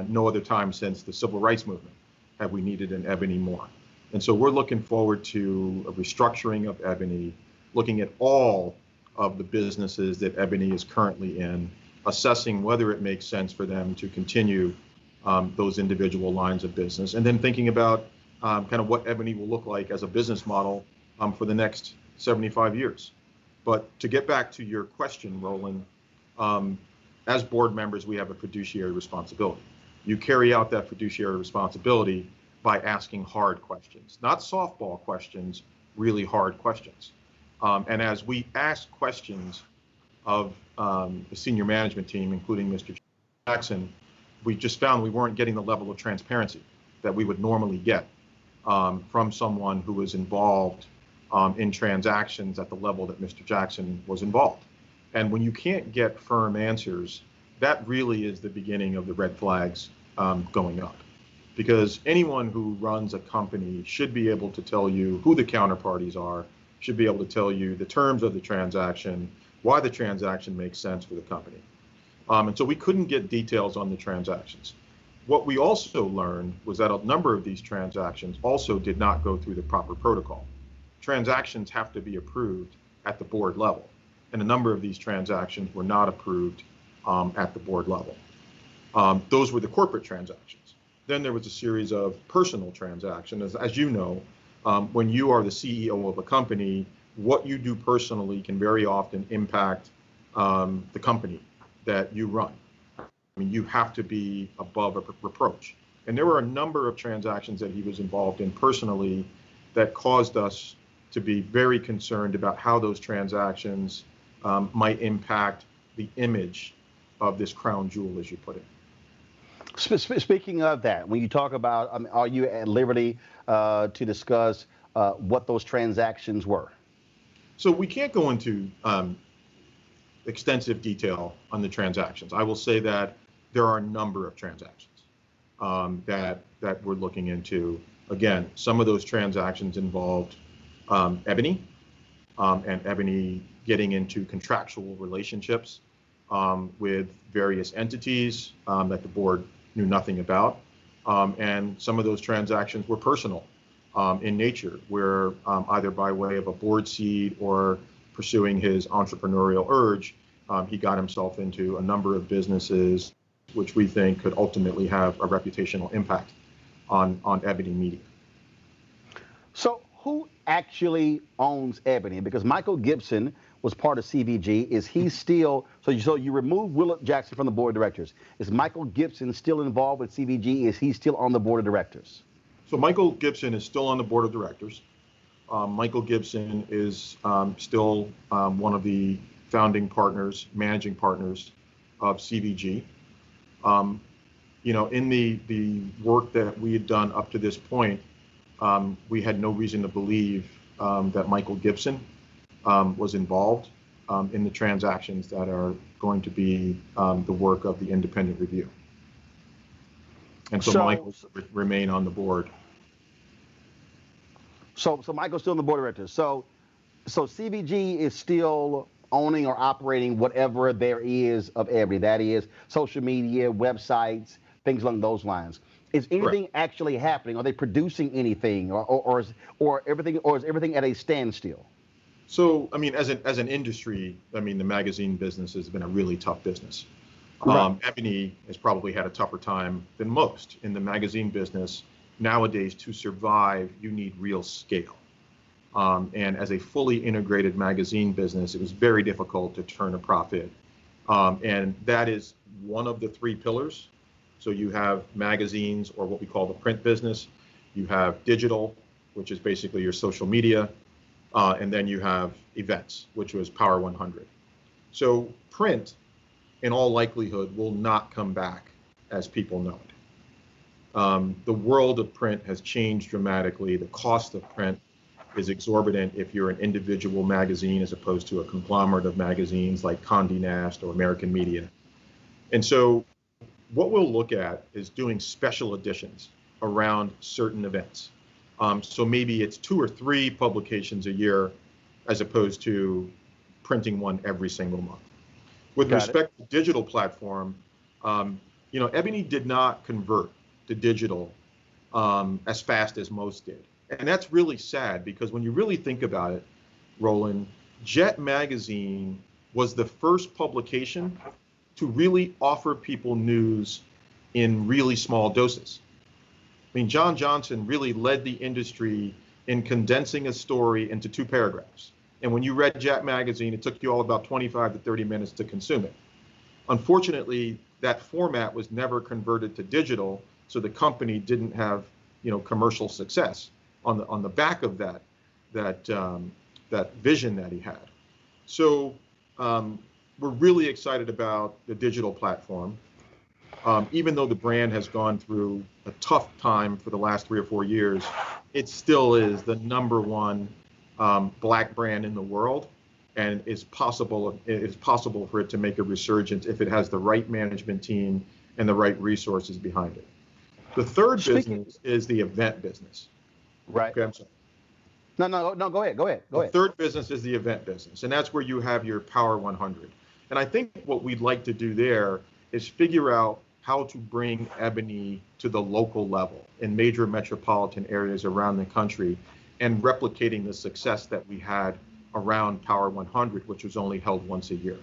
S20: No other time since the civil rights movement have we needed an Ebony more. And so we're looking forward to a restructuring of Ebony, looking at all of the businesses that Ebony is currently in, assessing whether it makes sense for them to continue those individual lines of business, and then thinking about kind of what Ebony will look like as a business model for the next 75 years. But to get back to your question, Roland, as board members, we have a fiduciary responsibility. You carry out that fiduciary responsibility by asking hard questions, not softball questions, really hard questions. And as we asked questions of the senior management team, including Mr. Jackson, we just found we weren't getting the level of transparency that we would normally get from someone who was involved in transactions at the level that Mr. Jackson was involved. And when you can't get firm answers, that really is the beginning of the red flags going up. Because anyone who runs a company should be able to tell you who the counterparties are, should be able to tell you the terms of the transaction, why the transaction makes sense for the company. And so we couldn't get details on the transactions. What we also learned was that a number of these transactions also did not go through the proper protocol. Transactions have to be approved at the board level, and a number of these transactions were not approved at the board level. Those were the corporate transactions. Then there was a series of personal transactions. As you know, when you are the CEO of a company, what you do personally can very often impact the company that you run. I mean, you have to be above a reproach. And there were a number of transactions that he was involved in personally that caused us to be very concerned about how those transactions might impact the image of this crown jewel, as you put it.
S1: Speaking of that, when you talk about, are you at liberty to discuss what those transactions were?
S20: So we can't go into extensive detail on the transactions. I will say that there are a number of transactions that we're looking into. Again, some of those transactions involved Ebony and Ebony getting into contractual relationships with various entities that the board knew nothing about. And some of those transactions were personal in nature, where either by way of a board seat or pursuing his entrepreneurial urge, he got himself into a number of businesses which we think could ultimately have a reputational impact on Ebony Media.
S1: So who actually owns Ebony? Because Michael Gibson was part of CVG. Is he still, so you remove Willard Jackson from the board of directors. Is Michael Gibson still involved with CVG? Is he still on the board of directors?
S20: So Michael Gibson is still on the board of directors. Michael Gibson is still one of the founding partners, managing partners of CVG. in the work that we had done up to this point, we had no reason to believe that Michael Gibson was involved in the transactions that are going to be the work of the independent review. And so Michael will remain on the board.
S1: So Michael's still on the board of directors. So CVG is still owning or operating whatever there is of Ebony. That is social media, websites, things along those lines. Is anything actually happening? Are they producing anything, or is everything at a standstill?
S20: So, I mean, as an industry, I mean, the magazine business has been a really tough business. Ebony has probably had a tougher time than most in the magazine business. Nowadays, to survive, you need real scale. And as a fully integrated magazine business, it was very difficult to turn a profit. And that is one of the three pillars. So you have magazines, or what we call the print business. You have digital, which is basically your social media. And then you have events, which was Power 100. So print, in all likelihood, will not come back as people know it. The world of print has changed dramatically. The cost of print is exorbitant if you're an individual magazine as opposed to a conglomerate of magazines like Condé Nast or American Media. And so what we'll look at is doing special editions around certain events. So maybe it's 2 or 3 publications a year as opposed to printing one every single month. With respect to digital platform, Ebony did not convert to digital as fast as most did. And that's really sad, because when you really think about it, Roland, Jet Magazine was the first publication to really offer people news in really small doses. I mean, John Johnson really led the industry in condensing a story into 2 paragraphs. And when you read Jet Magazine, it took you all about 25 to 30 minutes to consume it. Unfortunately, that format was never converted to digital, so the company didn't have, commercial success on the back of that vision that he had. So we're really excited about the digital platform. Even though the brand has gone through a tough time for the last 3 or 4 years, it still is the #1 Black brand in the world, and it's possible for it to make a resurgence if it has the right management team and the right resources behind it. The third business is the event business.
S1: Right.
S20: Okay, I'm sorry.
S1: No, go ahead.
S20: The third business is the event business, and that's where you have your Power 100. And I think what we'd like to do there is figure out how to bring Ebony to the local level in major metropolitan areas around the country, and replicating the success that we had around Power 100, which was only held once a year.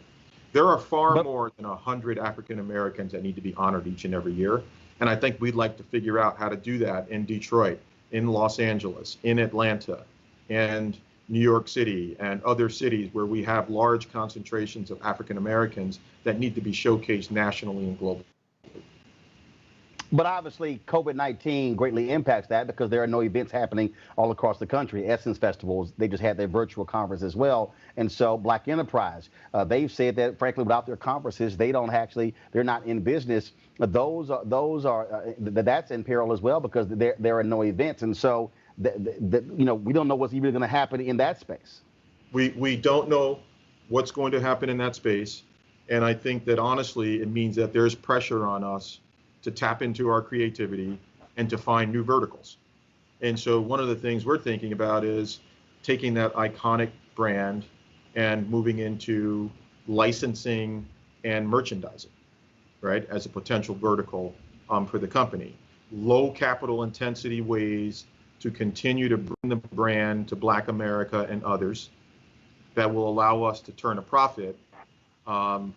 S20: There are far more than 100 African Americans that need to be honored each and every year. And I think we'd like to figure out how to do that in Detroit, in Los Angeles, in Atlanta, and New York City, and other cities where we have large concentrations of African Americans that need to be showcased nationally and globally.
S1: But obviously, COVID-19 greatly impacts that, because there are no events happening all across the country. Essence Festivals, they just had their virtual conference as well. And so Black Enterprise, they've said that, frankly, without their conferences, they're not in business. That's in peril as well, because there are no events. And so, we don't know what's even going to happen in that space.
S20: We don't know what's going to happen in that space. And I think that, honestly, it means that there's pressure on us to tap into our creativity and to find new verticals. And so one of the things we're thinking about is taking that iconic brand and moving into licensing and merchandising, right, as a potential vertical for the company. Low capital intensity ways to continue to bring the brand to Black America and others that will allow us to turn a profit, on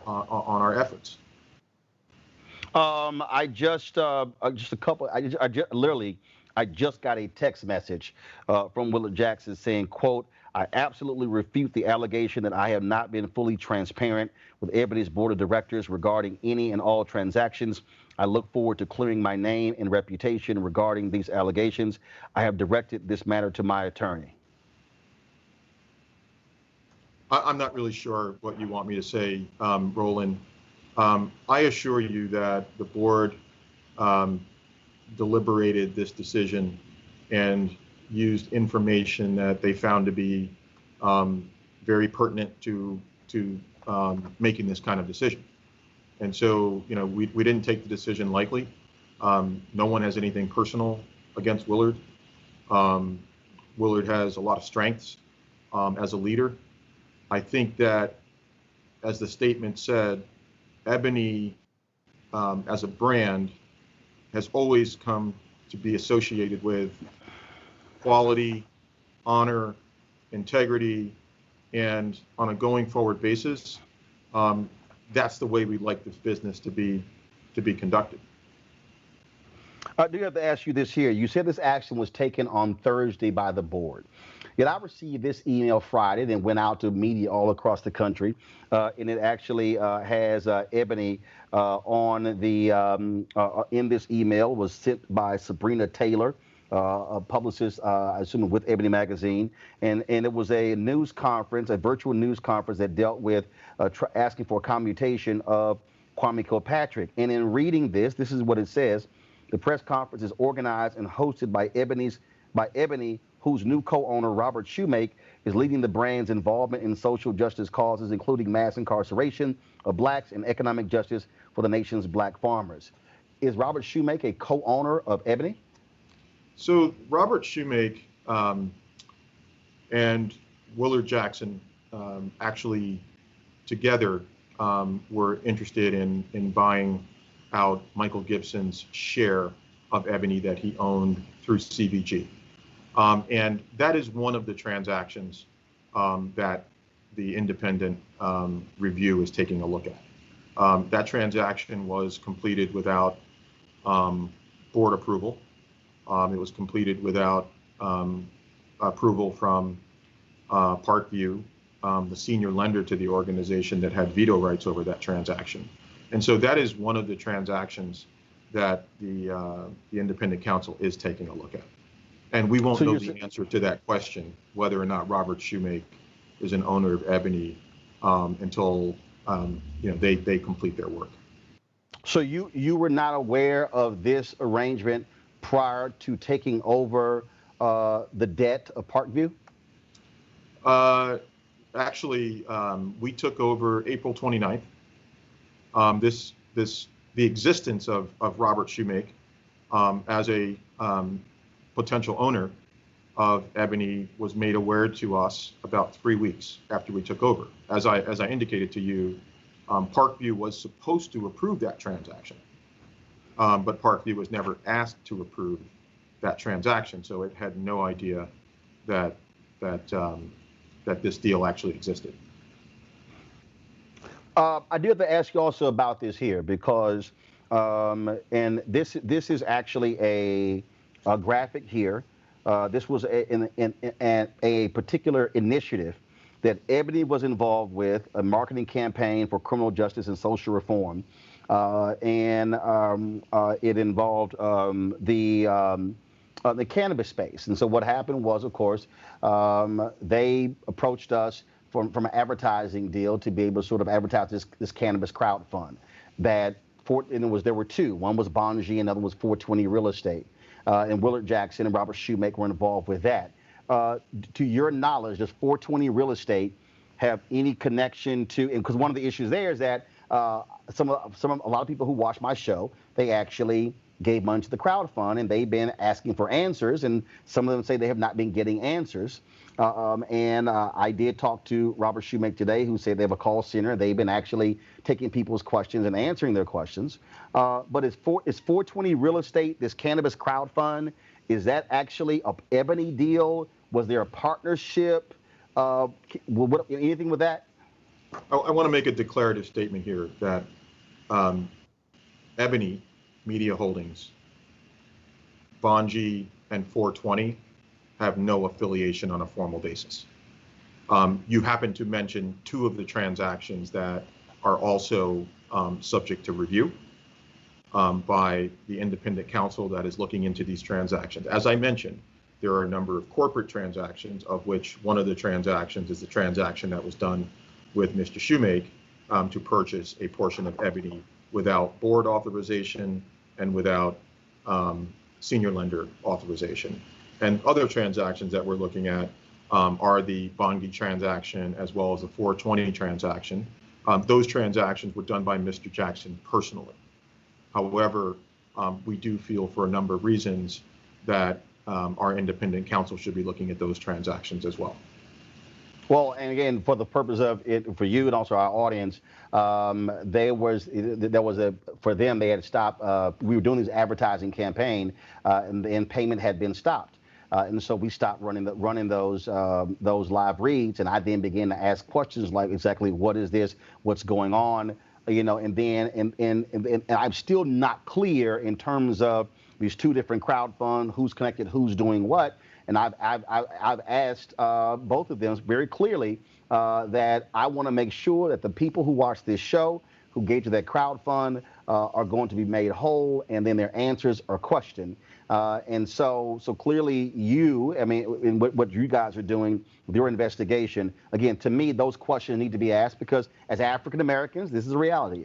S20: our efforts.
S1: I just got a text message from Willard Jackson saying, quote, "I absolutely refute the allegation that I have not been fully transparent with Ebony's board of directors regarding any and all transactions. I look forward to clearing my name and reputation regarding these allegations. I have directed this matter to my attorney."
S20: I'm not really sure what you want me to say, Roland. I assure you that the board deliberated this decision and used information that they found to be very pertinent to making this kind of decision. And so, we didn't take the decision lightly. No one has anything personal against Willard. Willard has a lot of strengths as a leader. I think that, as the statement said, Ebony as a brand has always come to be associated with quality, honor, integrity, and on a going forward basis, that's the way we'd like this business to be conducted.
S1: I do have to ask you this here. You said this action was taken on Thursday by the board. Yet I received this email Friday, then went out to media all across the country, and it actually has Ebony on the in this email was sent by Sabrina Taylor, a publicist, I assume with Ebony magazine, and it was a news conference, a virtual news conference that dealt with asking for a commutation of Kwame Kilpatrick. And in reading this is what it says. The press conference is organized and hosted by Ebony, whose new co-owner, Robert Shakeup, is leading the brand's involvement in social justice causes, including mass incarceration of blacks and economic justice for the nation's black farmers. Is Robert Shakeup a co-owner of Ebony?
S20: So Robert Shakeup and Willard Jackson actually together were interested in buying out Michael Gibson's share of Ebony that he owned through CVG. And that is one of the transactions that the independent review is taking a look at. That transaction was completed without board approval. It was completed without approval from Parkview, the senior lender to the organization that had veto rights over that transaction. And so that is one of the transactions that the independent counsel is taking a look at. And we won't know the answer to that question, whether or not Robert Shakeup is an owner of Ebony until they complete their work.
S1: So you were not aware of this arrangement prior to taking over the debt of Parkview?
S20: Actually, we took over April 29th. The existence of Robert Shakeup as a potential owner of Ebony was made aware to us about 3 weeks after we took over. As I indicated to you, Parkview was supposed to approve that transaction, but Parkview was never asked to approve that transaction, so it had no idea that this deal actually existed.
S1: I do have to ask you also about this here because, and this is actually a graphic here. This was a particular initiative that Ebony was involved with, a marketing campaign for criminal justice and social reform, and it involved the cannabis space. And so what happened was, of course, they approached us from an advertising deal to be able to sort of advertise this cannabis crowd fund. There were two. One was Bonji, another was 420 Real Estate. And Willard Jackson and Robert Shakeup were involved with that. To your knowledge, does 420 Real Estate have any connection to? And because one of the issues there is that a lot of people who watch my show, they actually gave money to the crowd fund, and they've been asking for answers, and some of them say they have not been getting answers. I did talk to Robert Shakeup today, who said they have a call center. They've been actually taking people's questions and answering their questions. But is 420 Real Estate, this cannabis crowd fund, is that actually a Ebony deal? Was there a partnership? Anything with that?
S20: I want to make a declarative statement here that Ebony Media Holdings, Bonji, and 420 have no affiliation on a formal basis. You happen to mention two of the transactions that are also subject to review by the independent counsel that is looking into these transactions. As I mentioned, there are a number of corporate transactions, of which one of the transactions is the transaction that was done with Mr. Shakeup, to purchase a portion of Ebony without board authorization and without senior lender authorization. And other transactions that we're looking at are the Bunge transaction as well as the 420 transaction. Those transactions were done by Mr. Jackson personally. However, we do feel for a number of reasons that our independent counsel should be looking at those transactions as well.
S1: Well, and again, for the purpose of it, for you and also our audience, there was for them, they had stopped. We were doing this advertising campaign, and payment had been stopped, and so we stopped running those live reads, and I then began to ask questions like exactly what is this, what's going on, and then and I'm still not clear in terms of these two different crowd funds, who's connected, who's doing what. And I've asked both of them very clearly that I want to make sure that the people who watch this show, who gave to that crowd fund, are going to be made whole, and then their answers are questioned. And so clearly in what you guys are doing with your investigation, again, to me, those questions need to be asked because as African Americans, this is a reality.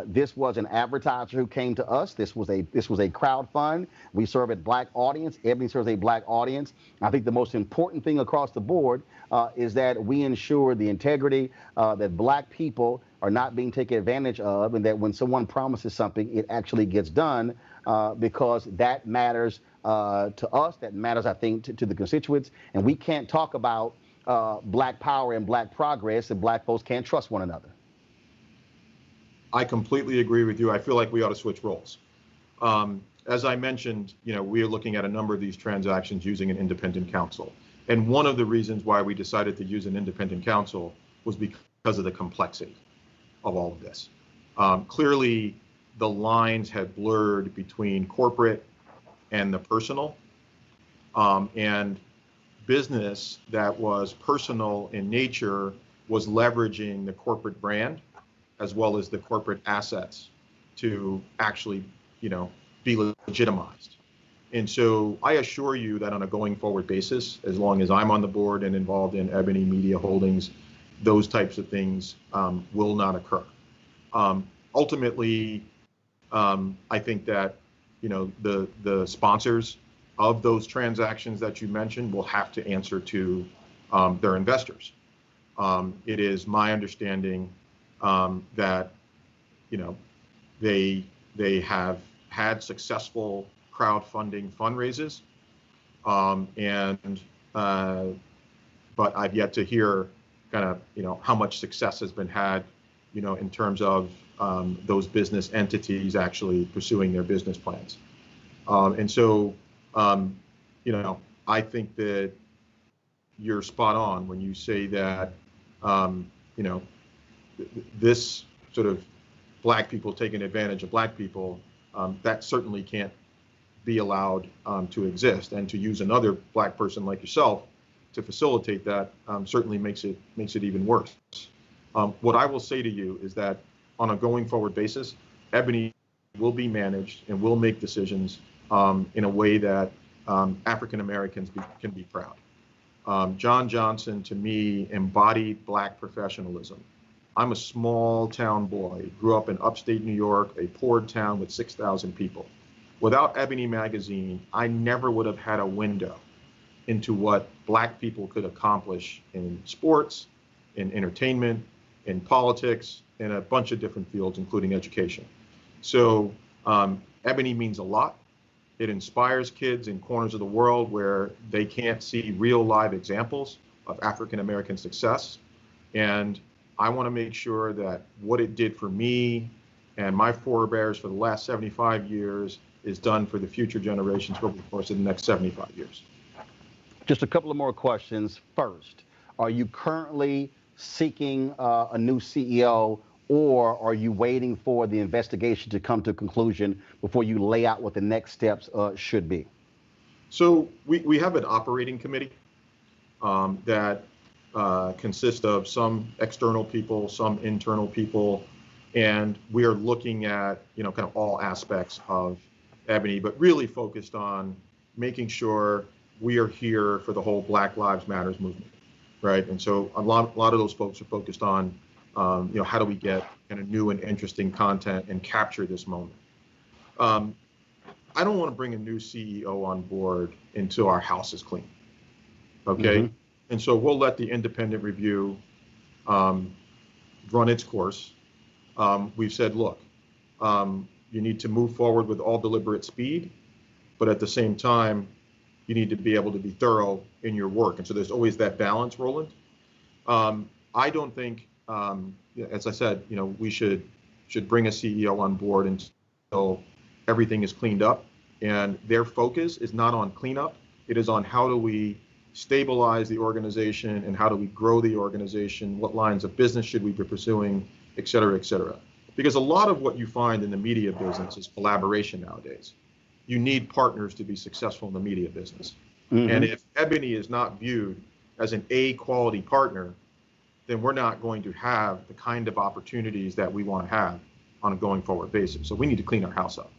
S1: This was an advertiser who came to us. This was a crowd fund. We serve a black audience. Ebony serves a black audience. I think the most important thing across the board is that we ensure the integrity, that black people are not being taken advantage of, and that when someone promises something, it actually gets done, because that matters to us. That matters, I think, to the constituents. And we can't talk about black power and black progress if black folks can't trust one another.
S20: I completely agree with you. I feel like we ought to switch roles. As I mentioned, we are looking at a number of these transactions using an independent counsel. And one of the reasons why we decided to use an independent counsel was because of the complexity of all of this. Clearly, the lines had blurred between corporate and the personal, and business that was personal in nature was leveraging the corporate brand as well as the corporate assets to actually, be legitimized. And so I assure you that on a going forward basis, as long as I'm on the board and involved in Ebony Media Holdings, those types of things will not occur. Ultimately, I think that, the sponsors of those transactions that you mentioned will have to answer to their investors. It is my understanding that they have had successful crowdfunding fundraises, but I've yet to hear kind of how much success has been had in terms of those business entities actually pursuing their business plans. And so I think that you're spot on when you say that this sort of black people taking advantage of black people, that certainly can't be allowed to exist. And to use another black person like yourself to facilitate that certainly makes it even worse. What I will say to you is that on a going forward basis, Ebony will be managed and will make decisions in a way that African Americans can be proud. John Johnson, to me, embodied black professionalism. I'm a small town boy, grew up in upstate New York, a poor town with 6,000 people. Without Ebony magazine, I never would have had a window into what black people could accomplish in sports, in entertainment, in politics, in a bunch of different fields, including education. So Ebony means a lot. It inspires kids in corners of the world where they can't see real live examples of African American success. And I want to make sure that what it did for me and my forebears for the last 75 years is done for the future generations over the course of the next 75 years.
S1: Just a couple of more questions. First, are you currently seeking a new CEO, or are you waiting for the investigation to come to a conclusion before you lay out what the next steps should be?
S20: So we have an operating committee that consists of some external people, some internal people, and we are looking at kind of all aspects of Ebony, but really focused on making sure we are here for the whole Black Lives Matters movement, right? And so a lot of those folks are focused on How do we get kind of new and interesting content and capture this moment? I don't want to bring a new CEO on board until our house is clean. Okay. Mm-hmm. And so we'll let the independent review run its course. We've said, look, you need to move forward with all deliberate speed, but at the same time, you need to be able to be thorough in your work. And so there's always that balance, Roland. I don't think, as I said, we should bring a CEO on board until everything is cleaned up. And their focus is not on cleanup. It is on how do we stabilize the organization and how do we grow the organization? What lines of business should we be pursuing, et cetera, et cetera. Because a lot of what you find in the media business is collaboration nowadays. You need partners to be successful in the media business. Mm-hmm. And if Ebony is not viewed as an A quality partner, then we're not going to have the kind of opportunities that we want to have on a going forward basis. So we need to clean our house up.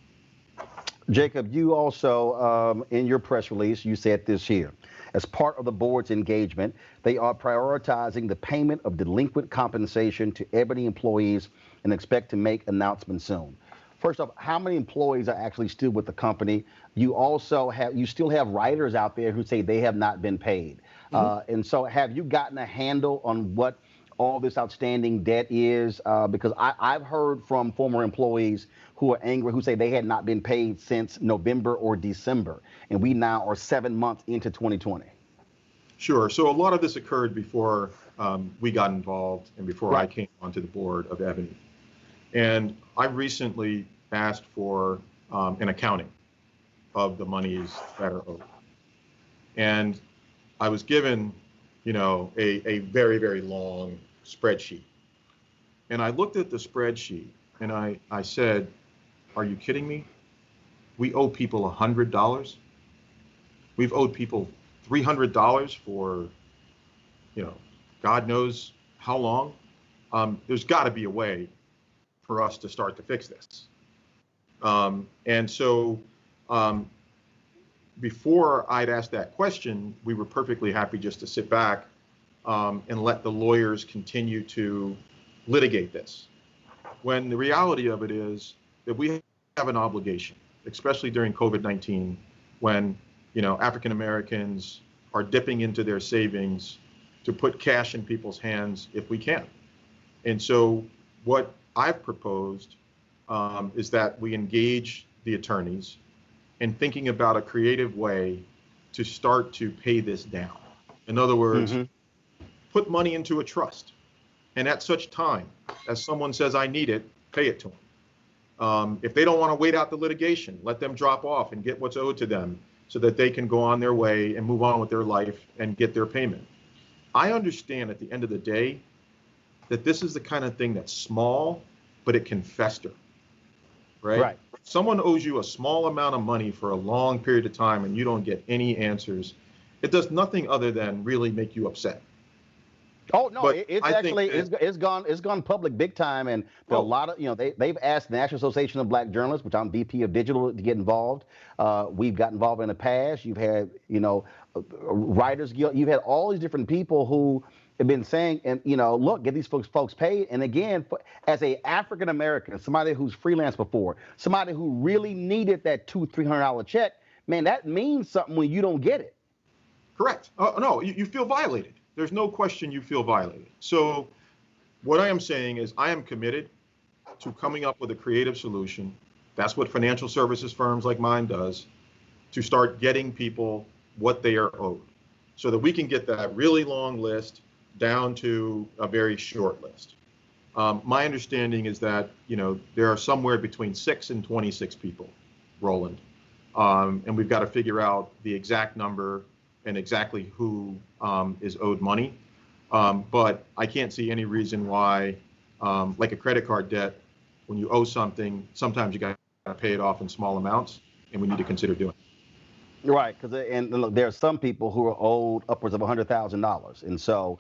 S1: Jacob, you also, in your press release, you said this here. As part of the board's engagement, they are prioritizing the payment of delinquent compensation to Ebony employees and expect to make announcements soon. First off, how many employees are actually still with the company? You still have writers out there who say they have not been paid. Mm-hmm. And so have you gotten a handle on what all this outstanding debt is? Because I've heard from former employees who are angry, who say they had not been paid since November or December, and we now are 7 months into 2020.
S20: Sure. So a lot of this occurred before we got involved and before I came onto the board of Ebony. And I recently asked for an accounting of the monies that are owed. And I was given, a very, very long spreadsheet. And I looked at the spreadsheet and I said, are you kidding me? We owe people $100. We've owed people $300 for, God knows how long. There's got to be a way for us to start to fix this. And so before I'd asked that question, we were perfectly happy just to sit back and let the lawyers continue to litigate this. When the reality of it is that we have an obligation, especially during COVID-19, when African Americans are dipping into their savings to put cash in people's hands if we can. And so what I've proposed is that we engage the attorneys in thinking about a creative way to start to pay this down. In other words, put money into a trust. And at such time as someone says, I need it, pay it to them. If they don't want to wait out the litigation, let them drop off and get what's owed to them so that they can go on their way and move on with their life and get their payment. I understand at the end of the day that this is the kind of thing that's small, but it can fester, right? Someone owes you a small amount of money for a long period of time and you don't get any answers. It does nothing other than really make you upset.
S1: Oh no, it's gone public big time, and there are a lot of they've asked the National Association of Black Journalists, which I'm VP of Digital, to get involved. We've got involved in the past. You've had Writers Guild. You've had all these different people who have been saying, and look, get these folks paid. And again, as a African American, somebody who's freelanced before, somebody who really needed that $200-300 check, man, that means something when you don't get it.
S20: Correct. No, you feel violated. There's no question you feel violated. So what I am saying is I am committed to coming up with a creative solution. That's what financial services firms like mine does, to start getting people what they are owed so that we can get that really long list down to a very short list. My understanding is that, there are somewhere between 6 and 26 people, Roland, and we've got to figure out the exact number and exactly who is owed money. But I can't see any reason why, like a credit card debt, when you owe something, sometimes you got to pay it off in small amounts, and we need to consider doing it.
S1: Right, because look, there are some people who are owed upwards of $100,000, and so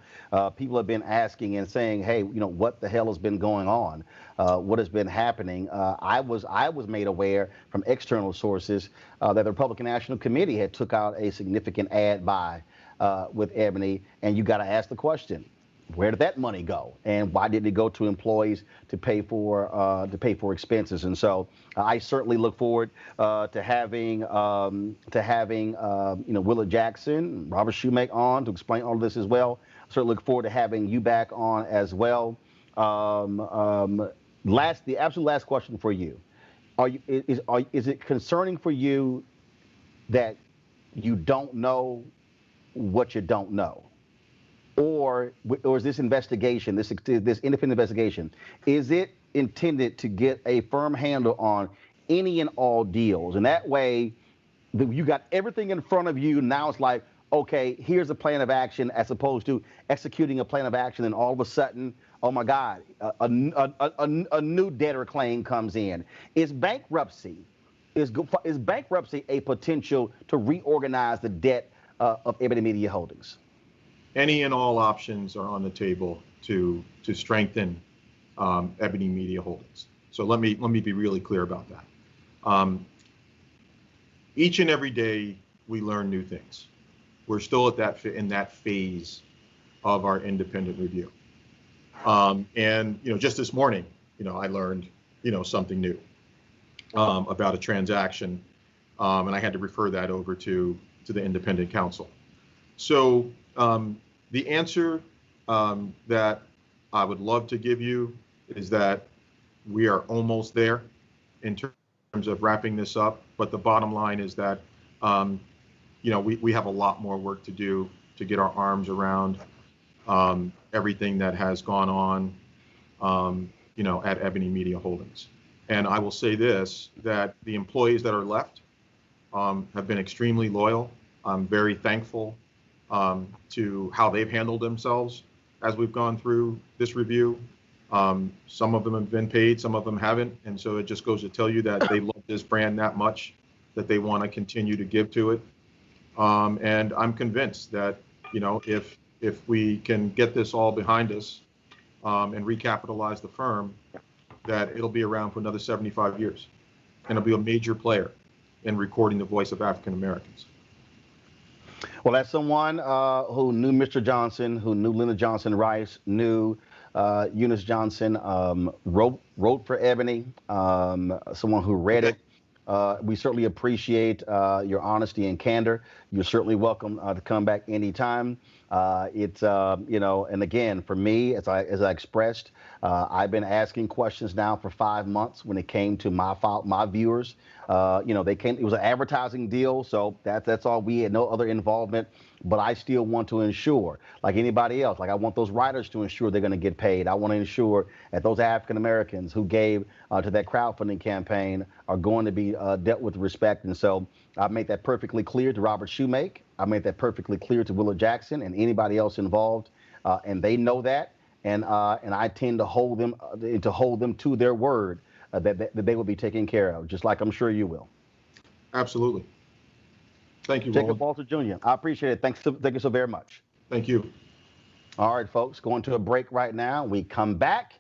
S1: people have been asking and saying, "Hey, what the hell has been going on? What has been happening?" I was made aware from external sources that the Republican National Committee had took out a significant ad buy with Ebony, and you got to ask the question: where did that money go, and why did it go to employees to pay for expenses? And so I certainly look forward to having Willa Jackson, Robert Shoemake on to explain all of this as well. Certainly look forward to having you back on as well. The absolute last question for you: is it concerning for you that you don't know what you don't know? Or is this investigation, this independent investigation, is it intended to get a firm handle on any and all deals? And that way, you got everything in front of you. Now it's like, okay, here's a plan of action, as opposed to executing a plan of action, and all of a sudden, oh my God, a new debtor claim comes in. Is bankruptcy a potential to reorganize the debt of Ebony Media Holdings?
S20: Any and all options are on the table to strengthen Ebony Media Holdings. So let me be really clear about that. Each and every day we learn new things. We're still in that phase of our independent review. And just this morning, I learned something new about a transaction, and I had to refer that over to the independent counsel. So the answer that I would love to give you is that we are almost there in terms of wrapping this up. But the bottom line is that, we have a lot more work to do to get our arms around everything that has gone on, at Ebony Media Holdings. And I will say this, that the employees that are left have been extremely loyal. I'm very thankful to how they've handled themselves as we've gone through this review. Some of them have been paid, some of them haven't. And so it just goes to tell you that they love this brand that much that they want to continue to give to it. And I'm convinced that, if we can get this all behind us and recapitalize the firm, that it'll be around for another 75 years. And it'll be a major player in recording the voice of African Americans.
S1: Well, as someone who knew Mr. Johnson, who knew Lyndon Johnson Rice, knew Eunice Johnson, wrote for Ebony, someone who read it, we certainly appreciate your honesty and candor. You're certainly welcome to come back anytime. And again, for me, as I expressed, I've been asking questions now for 5 months when it came to my viewers. It was an advertising deal, so that's all. We had no other involvement, but I still want to ensure, like anybody else, like I want those writers to ensure they're going to get paid. I want to ensure that those African Americans who gave to that crowdfunding campaign are going to be dealt with respect. And so I've made that perfectly clear to Robert Shoemake. I made that perfectly clear to Willa Jackson and anybody else involved, and they know that. And I tend to hold them to their word that they will be taken care of, just like I'm sure you will.
S20: Absolutely. Thank you,
S1: Shakeup
S20: Roland.
S1: Walter Jr. I appreciate it. Thank you so very much.
S20: Thank you.
S1: All right, folks, going to a break right now. We come back.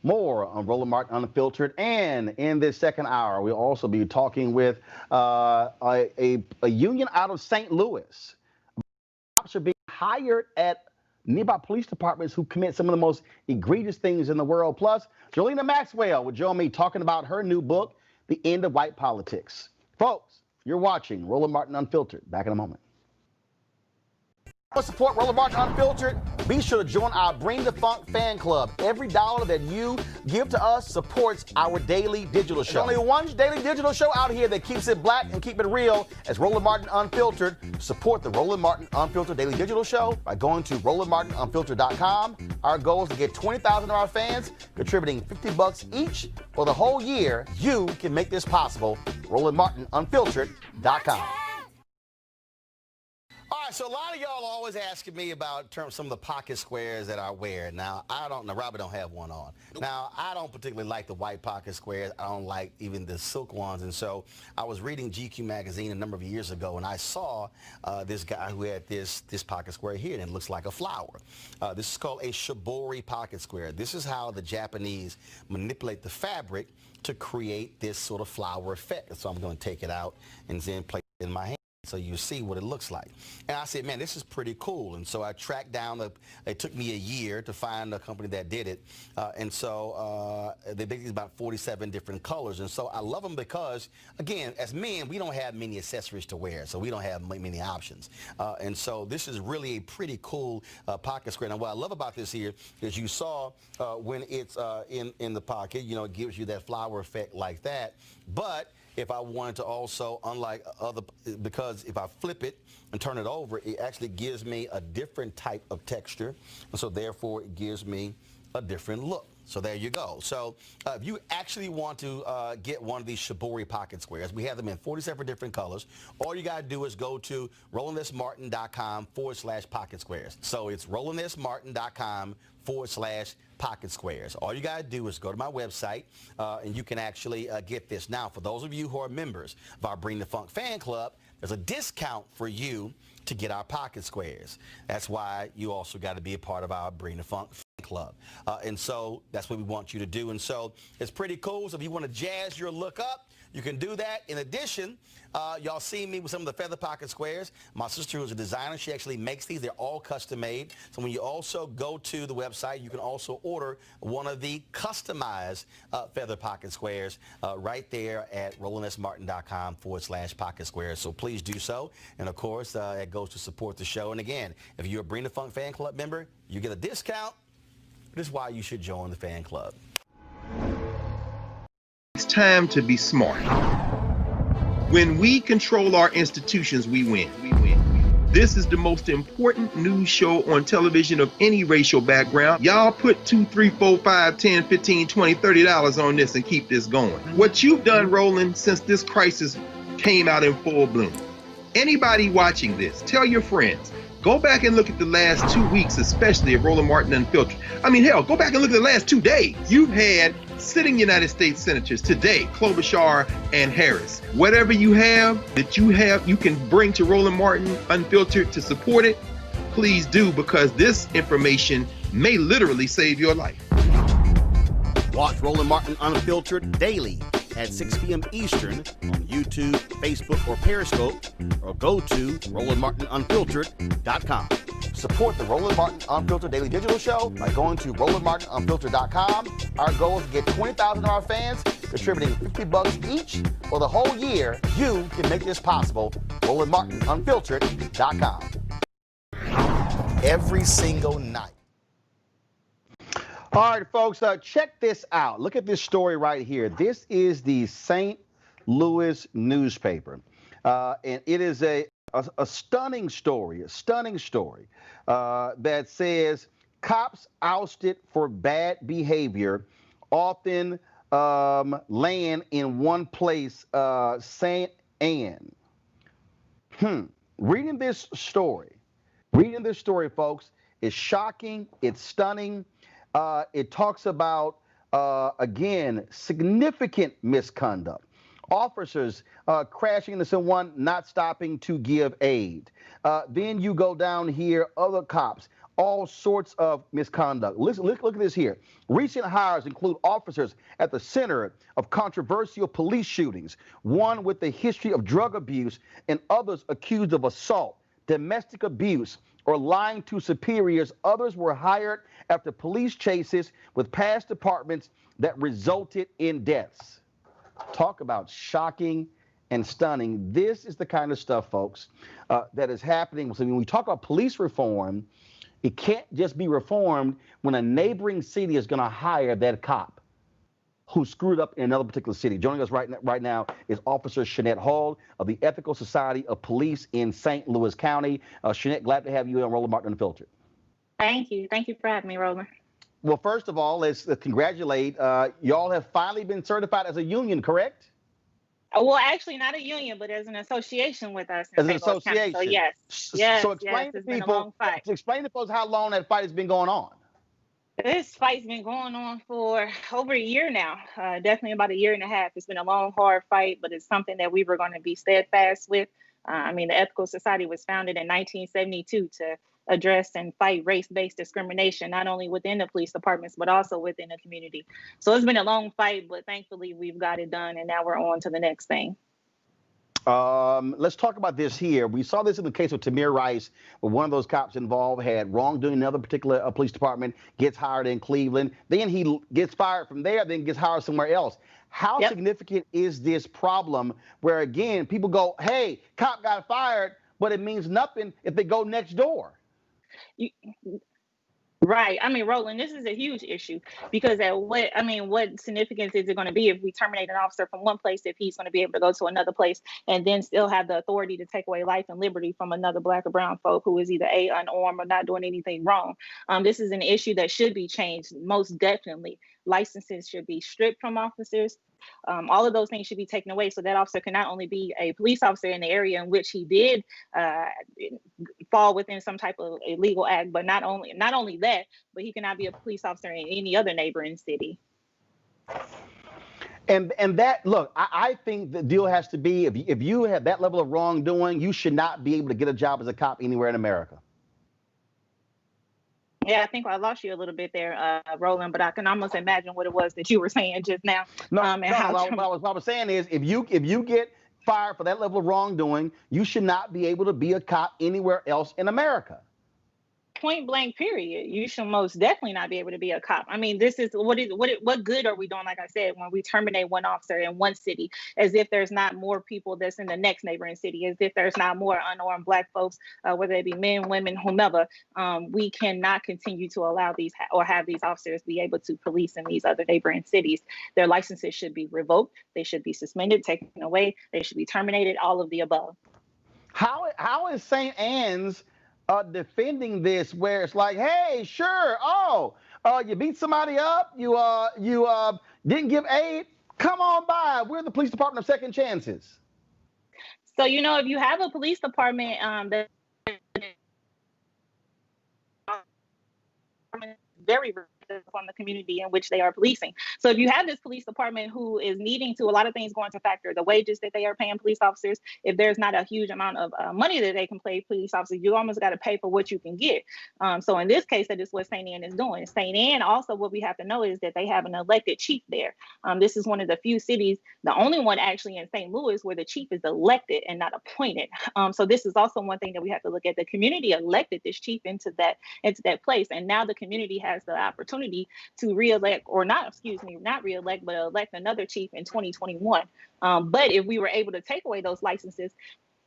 S1: More on Roland Martin Unfiltered, and in this second hour, we'll also be talking with a union out of St. Louis. Cops are being hired at nearby police departments who commit some of the most egregious things in the world. Plus, Zerlina Maxwell will join me talking about her new book, The End of White Politics. Folks, you're watching Roland Martin Unfiltered. Back in a moment. To support Roland Martin Unfiltered, be sure to join our Bring the Funk fan club. Every dollar that you give to us supports our daily digital show. There's only one daily digital show out here that keeps it black and keep it real as Roland Martin Unfiltered. Support the Roland Martin Unfiltered daily digital show by going to RolandMartinUnfiltered.com. Our goal is to get 20,000 of our fans contributing $50 each for the whole year. You can make this possible. RolandMartinUnfiltered.com. All right, so a lot of y'all always asking me about some of the pocket squares that I wear. Now, Robert don't have one on. Now, I don't particularly like the white pocket squares. I don't like even the silk ones. And so I was reading GQ magazine a number of years ago, and I saw this guy who had this pocket square here, and it looks like a flower. This is called a shibori pocket square. This is how the Japanese manipulate the fabric to create this sort of flower effect. So I'm going to take it out and then place it in my hand. So you see what it looks like. And I said, man, this is pretty cool. And so I tracked down, it took me a year to find a company that did it. And so they make these about 47 different colors. And so I love them because, again, as men, we don't have many accessories to wear. So we don't have many options. And so this is really a pretty cool pocket square. Now, what I love about this here is you saw when it's in the pocket, you know, it gives you that flower effect like that. But if I wanted to also, unlike other, because if I flip it and turn it over, it actually gives me a different type of texture. And so therefore it gives me a different look. So there you go. So if you actually want to get one of these Shibori pocket squares, we have them in 47 different colors. All you got to do is go to RolandSMartin.com/pocket squares. So it's RolandSMartin.com/pocket squares. All you got to do is go to my website and you can actually get this. Now, for those of you who are members of our Bring the Funk fan club, there's a discount for you to get our pocket squares. That's why you also got to be a part of our Bring the Funk club. And so that's what we want you to do. And so it's pretty cool. So if you want to jazz your look up, you can do that. In addition, y'all see me with some of the feather pocket squares. My sister, who's a designer, she actually makes these. They're all custom made. So when you also go to the website, you can also order one of the customized feather pocket squares right there at RolandSMartin.com/pocket squares. So please do so. And of course, it goes to support the show. And again, if you're a Bring the Funk fan club member, you get a discount. This is why you should join the fan club.
S21: It's time to be smart. When we control our institutions, we win. This is the most important news show on television of any racial background. Y'all put $2, $3, $4, $5, $10, $15, $20, $30 on this and keep this going. What you've done, Roland, since this crisis came out in full bloom. Anybody watching this, tell your friends. Go back and look at the last 2 weeks, especially of Roland Martin Unfiltered. I mean, hell, go back and look at the last 2 days. You've had sitting United States senators today, Klobuchar and Harris. Whatever you have that you can bring to Roland Martin Unfiltered to support it, please do, because this information may literally save your life.
S1: Watch Roland Martin Unfiltered daily at 6 p.m. Eastern on YouTube, Facebook, or Periscope, or go to RolandMartinUnfiltered.com. Support the Roland Martin Unfiltered Daily Digital Show by going to RolandMartinUnfiltered.com. Our goal is to get 20,000 of our fans contributing $50 each for the whole year. You can make this possible. RolandMartinUnfiltered.com. Every single night. All right, folks, check this out. Look at this story right here. This is the St. Louis newspaper, and it is a stunning story, that says cops ousted for bad behavior often land in one place, St. Anne. Reading this story, folks, is shocking. It's stunning. It talks about, again, significant misconduct. Officers crashing into someone, not stopping to give aid. Then you go down here, other cops, all sorts of misconduct. Listen, look at this here. Recent hires include officers at the center of controversial police shootings, one with a history of drug abuse and others accused of assault, domestic abuse, or lying to superiors. Others were hired after police chases with past departments that resulted in deaths. Talk about shocking and stunning. This is the kind of stuff, folks, that is happening. So when we talk about police reform, it can't just be reformed when a neighboring city is going to hire that cop who screwed up in another particular city. Joining us right now is Officer Shanette Hall of the Ethical Society of Police in St. Louis County. Shanette, glad to have you on Roland Martin Unfiltered.
S22: Thank you. Thank you for having me, Roland.
S1: Well, first of all, let's congratulate. Y'all have finally been certified as a union, correct?
S22: Well, actually, not a union, but as an association with us.
S1: As an association.
S22: So yes. So
S1: explain to
S22: people. Been a long fight.
S1: Explain to folks how long that fight has been going on.
S22: This fight's been going on for over a year now, definitely about a year and a half. It's been a long, hard fight, but it's something that we were going to be steadfast with. The Ethical Society was founded in 1972 to address and fight race-based discrimination, not only within the police departments, but also within the community. So it's been a long fight, but thankfully we've got it done, and now we're on to the next thing.
S1: Let's talk about this here. We saw this in the case of Tamir Rice, where one of those cops involved had wrongdoing in another particular police department, gets hired in Cleveland. Then he gets fired from there, then gets hired somewhere else. How significant is this problem where, again, people go, hey, cop got fired, but it means nothing if they go next door?
S22: Right. I mean, Roland, this is a huge issue because what significance is it going to be if we terminate an officer from one place if he's going to be able to go to another place and then still have the authority to take away life and liberty from another Black or brown folk who is either unarmed or not doing anything wrong? This is an issue that should be changed. Most definitely. Licenses should be stripped from officers. All of those things should be taken away so that officer can not only be a police officer in the area in which he did fall within some type of illegal act, but not only that, but he cannot be a police officer in any other neighboring city.
S1: And that, look, I think the deal has to be if you have that level of wrongdoing, you should not be able to get a job as a cop anywhere in America.
S22: Yeah, I think I lost you a little bit there, Roland, but I can almost imagine what it was that you were saying just now.
S1: What I was saying is if you get fired for that level of wrongdoing, you should not be able to be a cop anywhere else in America.
S22: Point blank, period. You should most definitely not be able to be a cop. I mean, this is what good are we doing? Like I said, when we terminate one officer in one city, as if there's not more people that's in the next neighboring city, as if there's not more unarmed Black folks, whether they be men, women, whomever. We cannot continue to allow these or have these officers be able to police in these other neighboring cities. Their licenses should be revoked. They should be suspended, taken away. They should be terminated. All of the above.
S1: How is St. Anne's defending this, where it's like, hey, sure, you beat somebody up, you didn't give aid, come on by, we're the police department of second chances?
S22: So if you have a police department that very on the community in which they are policing. So if you have this police department who is needing to, a lot of things go into factor, the wages that they are paying police officers, if there's not a huge amount of money that they can pay police officers, you almost got to pay for what you can get. So in this case, that is what St. Anne is doing. St. Anne, also what we have to know is that they have an elected chief there. This is one of the few cities, the only one actually in St. Louis where the chief is elected and not appointed. So this is also one thing that we have to look at. The community elected this chief into that place. And now the community has the opportunity to re-elect, or not re-elect, but elect another chief in 2021. But if we were able to take away those licenses,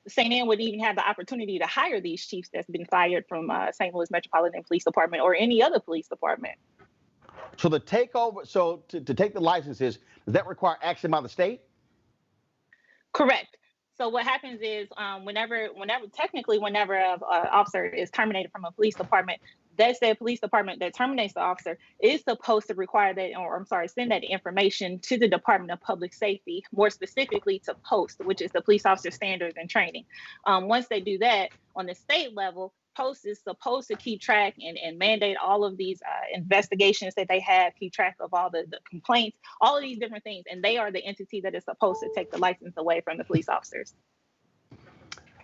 S22: St. Anne wouldn't even have the opportunity to hire these chiefs that's been fired from St. Louis Metropolitan Police Department or any other police department.
S1: So to take the licenses, does that require action by the state?
S22: Correct. So what happens is whenever an officer is terminated from a police department, that said police department that terminates the officer is supposed to require that, send that information to the Department of Public Safety, more specifically to POST, which is the Police Officer Standards and Training. Once they do that on the state level, POST is supposed to keep track and mandate all of these investigations that they have, keep track of all the complaints, all of these different things. And they are the entity that is supposed to take the license away from the police officers.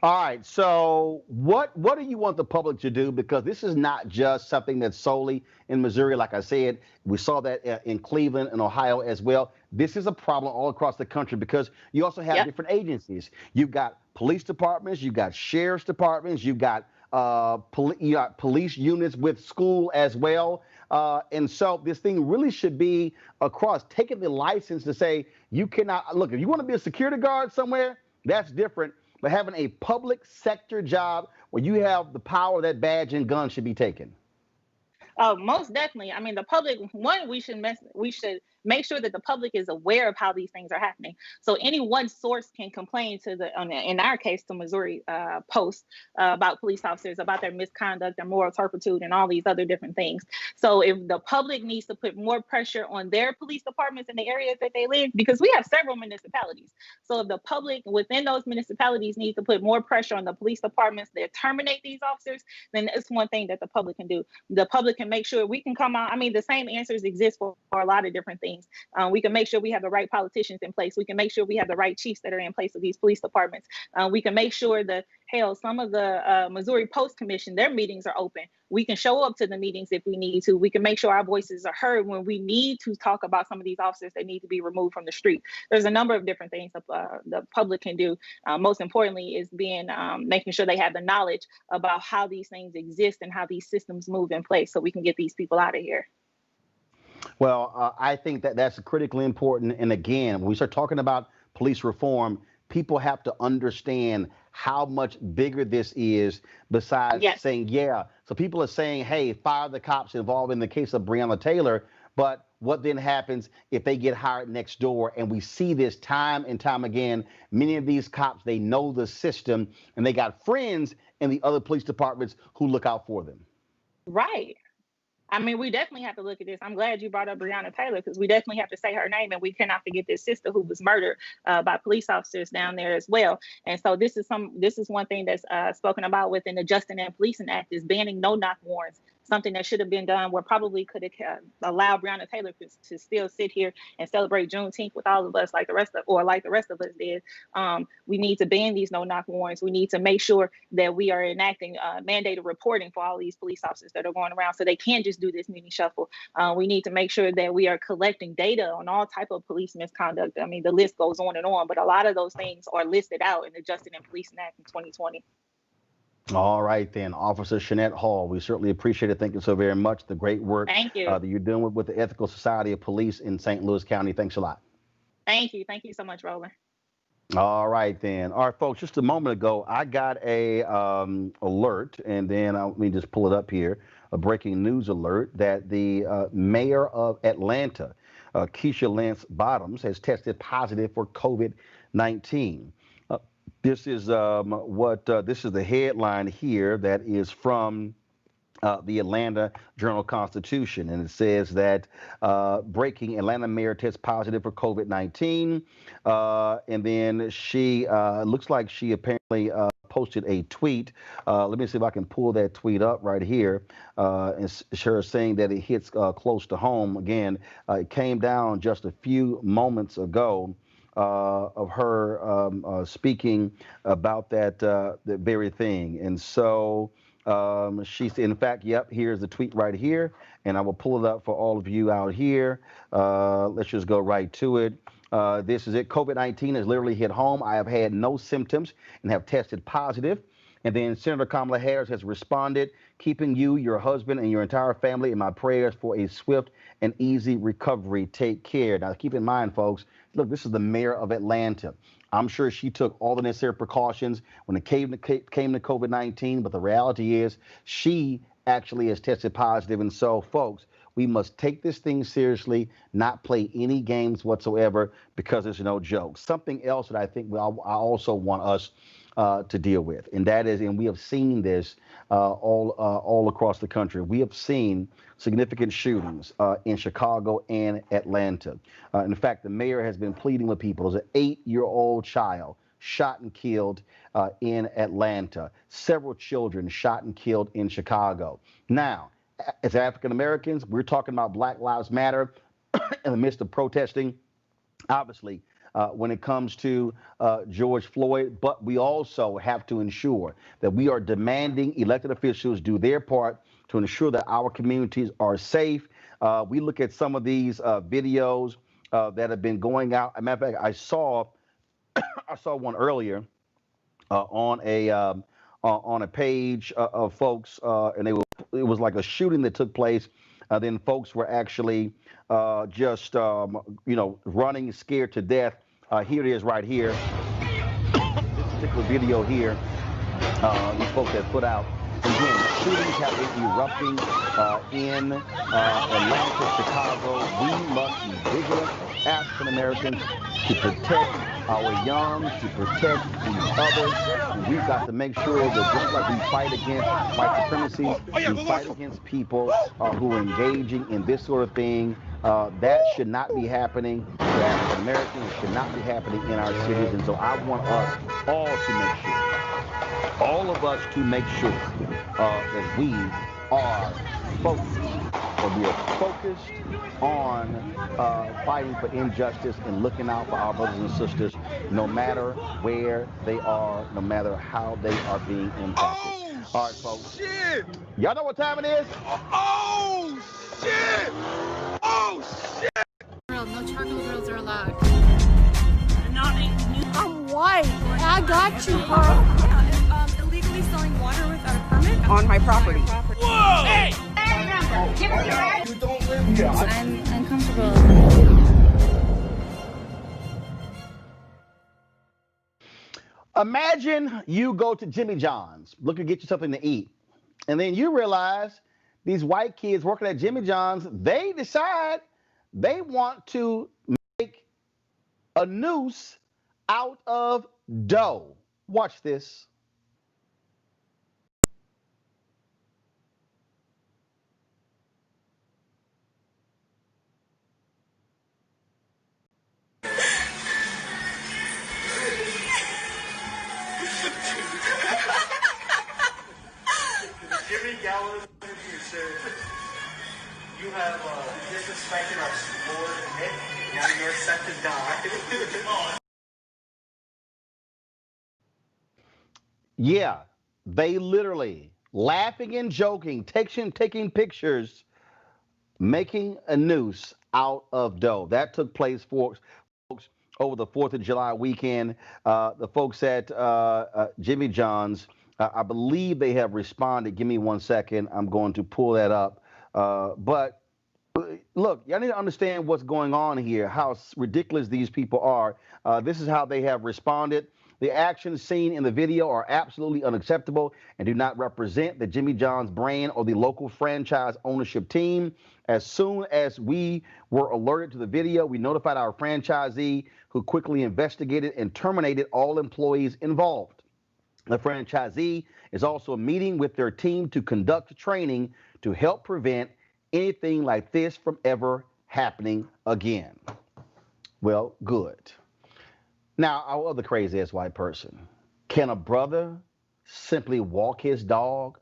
S1: All right, so what do you want the public to do? Because this is not just something that's solely in Missouri. Like I said, we saw that in Cleveland and Ohio as well. This is a problem all across the country because you also have different agencies. You've got police departments, you've got sheriff's departments, you've got police units with school as well. And so this thing really should be across, taking the license to say you cannot, look, if you want to be a security guard somewhere, that's different. But having a public sector job where you have the power, that badge and gun should be taken.
S22: Most definitely. I mean, the public, we should make sure that the public is aware of how these things are happening. So any one source can complain to in our case, to Missouri Post about police officers, about their misconduct, their moral turpitude, and all these other different things. So if the public needs to put more pressure on their police departments in the areas that they live, because we have several municipalities. So if the public within those municipalities needs to put more pressure on the police departments that terminate these officers, then it's one thing that the public can do. The public can make sure we can come out. I mean, the same answers exist for a lot of different things. things. We can make sure we have the right politicians in place. We can make sure we have the right chiefs that are in place of these police departments. We can make sure that, hell, some of the Missouri Post Commission, their meetings are open. We can show up to the meetings if we need to. We can make sure our voices are heard when we need to talk about some of these officers that need to be removed from the street. There's a number of different things the public can do. Most importantly is making sure they have the knowledge about how these things exist and how these systems move in place so we can get these people out of here.
S1: Well, I think that that's critically important. And again, when we start talking about police reform, people have to understand how much bigger this is besides saying, yeah. So people are saying, hey, fire the cops involved in the case of Breonna Taylor. But what then happens if they get hired next door? And we see this time and time again. Many of these cops, they know the system and they got friends in the other police departments who look out for them.
S22: Right. I mean, we definitely have to look at this. I'm glad you brought up Breonna Taylor because we definitely have to say her name, and we cannot forget this sister who was murdered by police officers down there as well. And so this is one thing that's spoken about within the Justice and Policing Act is banning no-knock warrants. Something that should have been done where probably could have allowed Breonna Taylor to still sit here and celebrate Juneteenth with all of us like the rest of us did. We need to ban these no-knock warrants. We need to make sure that we are enacting mandated reporting for all these police officers that are going around so they can't just do this mini shuffle. We need to make sure that we are collecting data on all type of police misconduct. I mean, the list goes on, but a lot of those things are listed out in the Justice and Policing Act in 2020.
S1: All right, then. Officer Shanette Hall, we certainly appreciate it. Thank you so very much. The great work
S22: Thank you.
S1: That you're doing with the Ethical Society of Police in St. Louis County. Thanks a lot.
S22: Thank you. Thank you so much, Roland.
S1: All right, then. All right, folks, just a moment ago, I got a alert, and then let me just pull it up here, a breaking news alert that the mayor of Atlanta, Keisha Lance Bottoms, has tested positive for COVID-19. This is this is the headline here that is from the Atlanta Journal-Constitution, and it says that breaking, Atlanta mayor tests positive for COVID-19, and then she looks like she apparently posted a tweet. Let me see if I can pull that tweet up right here. And her saying that it hits close to home. Again, it came down just a few moments ago. Of her speaking about that very thing. And so she's, in fact, yep, here's the tweet right here. And I will pull it up for all of you out here. Let's just go right to it. This is it. COVID-19 has literally hit home. I have had no symptoms and have tested positive. And then Senator Kamala Harris has responded, keeping you, your husband, and your entire family in my prayers for a swift and easy recovery. Take care. Now, keep in mind, folks, look, this is the mayor of Atlanta. I'm sure she took all the necessary precautions when it came to COVID-19, but the reality is she actually has tested positive. And so, folks, we must take this thing seriously, not play any games whatsoever, because it's no joke. Something else that I think I also want us to deal with, and that is, and we have seen this all across the country. We have seen significant shootings in Chicago and Atlanta. In fact, the mayor has been pleading with people. There's an 8-year-old child shot and killed in Atlanta. Several children shot and killed in Chicago. Now, as African Americans, we're talking about Black Lives Matter in the midst of protesting, obviously, when it comes to George Floyd, but we also have to ensure that we are demanding elected officials do their part to ensure that our communities are safe. We look at some of these videos that have been going out. As a matter of fact, I saw one earlier on a page of folks, and it was like a shooting that took place. Then folks were actually just running scared to death. Here it is right here. This particular video here, these folks have put out. Again, shootings have been erupting in Atlanta, Chicago. We must be vigilant, African Americans, to protect our young, to protect each other. We've got to make sure that just like we fight against white supremacy, we fight against people who are engaging in this sort of thing. That should not be happening to African Americans. It should not be happening in our cities. And so I want us all to make sure, all of us to make sure that we are focused but we are focused on fighting for injustice and looking out for our brothers and sisters, no matter where they are, no matter how they are being impacted. All right, folks.
S21: Shit!
S1: Y'all know what time it is?
S21: Oh, shit! Oh, shit!
S4: No charcoal grills are allowed.
S5: I'm white. I got you, bro.
S4: Yeah, illegally selling water without a permit
S5: On my property.
S21: Whoa!
S4: Hey!
S21: You don't live here.
S4: I'm uncomfortable.
S1: Imagine you go to Jimmy John's, looking to get you something to eat, and then you realize these white kids working at Jimmy John's, they decide they want to make a noose out of dough. Watch this.
S23: Jimmy Gallows, sir. You have disrespected our Lord Nick. Now you're set to die.
S1: Yeah, they literally laughing and joking, taking pictures, making a noose out of dough. That took place, folks, over the 4th of July weekend. The folks at Jimmy John's, I believe they have responded. Give me 1 second. I'm going to pull that up. But look, y'all need to understand what's going on here, how ridiculous these people are. This is how they have responded. The actions seen in the video are absolutely unacceptable and do not represent the Jimmy John's brand or the local franchise ownership team. As soon as we were alerted to the video, we notified our franchisee, who quickly investigated and terminated all employees involved. The franchisee is also meeting with their team to conduct training to help prevent anything like this from ever happening again. Well, good. Now, our other crazy-ass white person. Can a brother simply walk his dog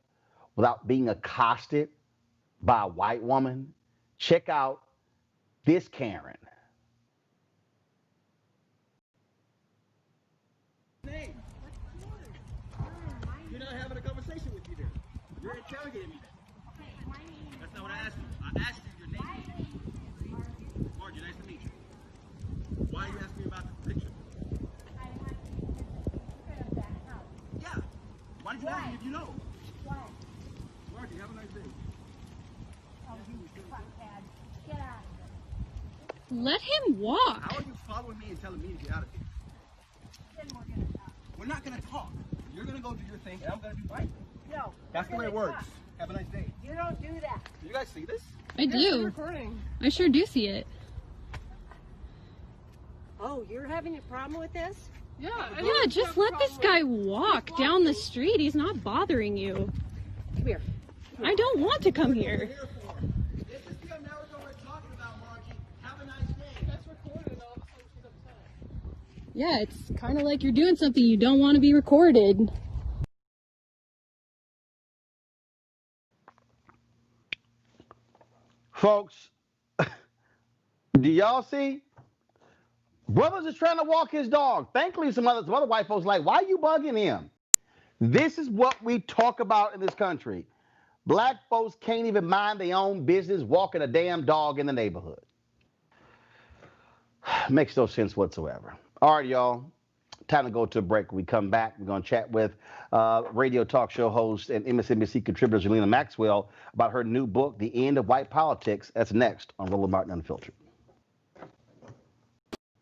S1: without being accosted by a white woman? Check out this Karen.
S24: Name? You're not having a conversation with you there. You're interrogating me then. That's not what I asked you. I asked you your name. Margie, nice to meet you. Why are you asking me about the picture? Yeah. Why did you ask me if you know? Why? Margie, have a nice day.
S4: Get out of here. Let him walk.
S24: How are you following me and telling me to get out of here? We're not going to talk. You're going to go do your thing, and I'm going to do mine.
S5: No.
S24: That's the way it works. Have a nice day.
S5: You don't do that.
S24: Do you guys see this?
S4: I do. I sure do see it.
S5: Oh, you're having a problem with this?
S4: Yeah, just let this guy walk down the street. He's not bothering you.
S5: Come here.
S4: I don't want to come here.
S24: This is the America we're talking about, Margie. Have a nice day. That's recorded and all of a sudden she's upset.
S4: Yeah, it's kind of like you're doing something you don't want to be recorded.
S1: Folks, do y'all see? Brothers is trying to walk his dog. Thankfully, some other white folks like, why are you bugging him? This is what we talk about in this country. Black folks can't even mind their own business walking a damn dog in the neighborhood. Makes no sense whatsoever. All right, y'all. Time to go to a break. When we come back, we're going to chat with radio talk show host and MSNBC contributor Zerlina Maxwell about her new book, The End of White Politics. That's next on Roland Martin Unfiltered.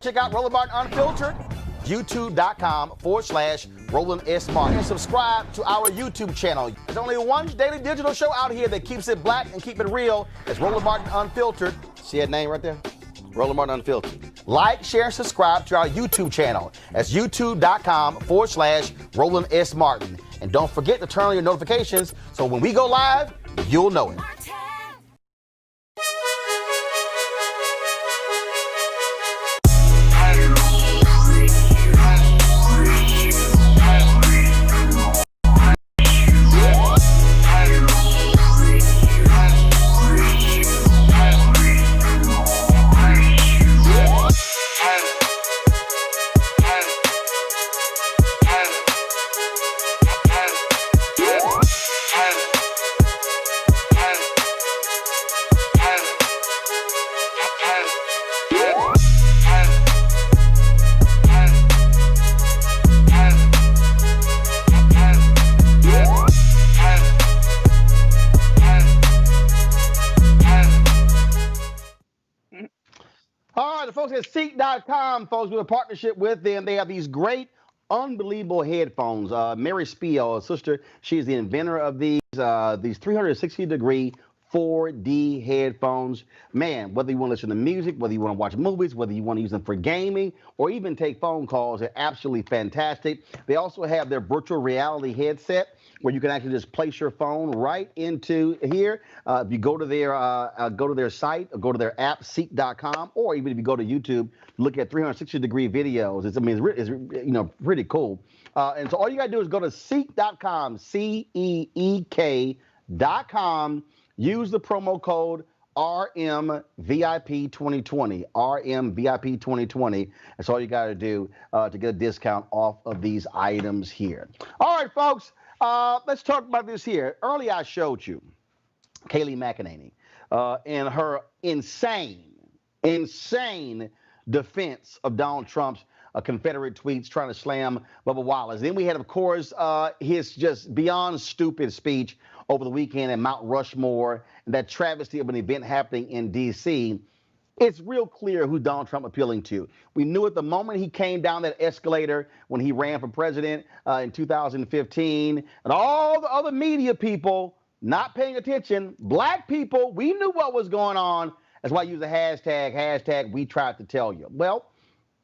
S1: Check out Roland Martin Unfiltered, youtube.com/Roland S. Martin. And subscribe to our YouTube channel. There's only one daily digital show out here that keeps it black and keep it real. It's Roland Martin Unfiltered. See that name right there? Roland Martin Unfiltered. Like, share, and subscribe to our YouTube channel. That's youtube.com/Roland S. Martin. And don't forget to turn on your notifications so when we go live, you'll know it. All right, the folks at Ceek.com, folks, with a partnership with them, they have these great, unbelievable headphones. Mary Spiel, a sister, she's the inventor of these 360-degree 4D headphones. Man, whether you want to listen to music, whether you want to watch movies, whether you want to use them for gaming, or even take phone calls, they're absolutely fantastic. They also have their virtual reality headset, where you can actually just place your phone right into here. If you go to their site, or go to their app, Ceek.com, or even if you go to YouTube, look at 360-degree videos. It's pretty cool. And so all you gotta do is go to Ceek.com, CEEK.com. Use the promo code RMVIP2020, RMVIP2020. That's all you got to do to get a discount off of these items here. All right, folks, let's talk about this here. Earlier, I showed you Kayleigh McEnany and her insane defense of Donald Trump's Confederate tweets trying to slam Bubba Wallace. Then we had, of course, his just beyond stupid speech over the weekend at Mount Rushmore, and that travesty of an event happening in D.C. It's real clear who Donald Trump appealing to. We knew it the moment he came down that escalator when he ran for president in 2015, and all the other media people not paying attention, black people, we knew what was going on. That's why I use the hashtag we tried to tell you. Well,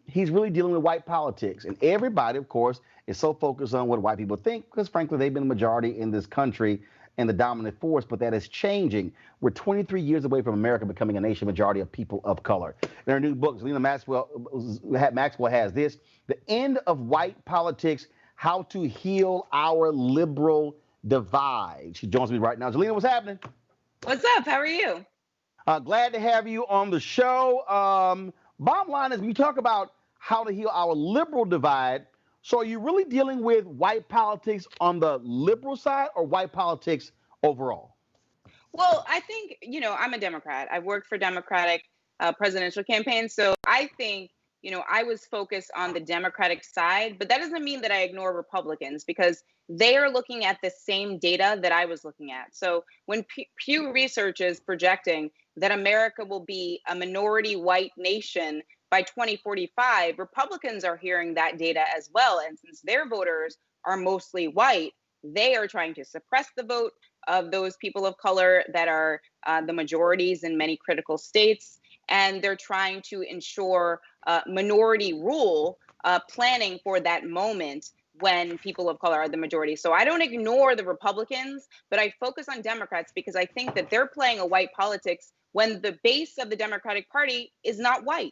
S1: he's really dealing with white politics, and everybody, of course, is so focused on what white people think because, frankly, they've been the majority in this country and the dominant force, but that is changing. We're 23 years away from America becoming a nation majority of people of color. In her new book, Zerlina Maxwell has this, The End of White Politics, How to Heal Our Liberal Divide. She joins me right now. Zerlina, what's happening?
S3: What's up? How are you?
S1: Glad to have you on the show. Bottom line is, we talk about how to heal our liberal divide. So are you really dealing with white politics on the liberal side or white politics overall?
S3: Well, I think, I'm a Democrat. I've worked for Democratic presidential campaigns. So I think, I was focused on the Democratic side, but that doesn't mean that I ignore Republicans because they are looking at the same data that I was looking at. So when Pew Research is projecting that America will be a minority white nation by 2045, Republicans are hearing that data as well. And since their voters are mostly white, they are trying to suppress the vote of those people of color that are the majorities in many critical states. And they're trying to ensure minority rule planning for that moment when people of color are the majority. So I don't ignore the Republicans, but I focus on Democrats because I think that they're playing a white politics when the base of the Democratic Party is not white.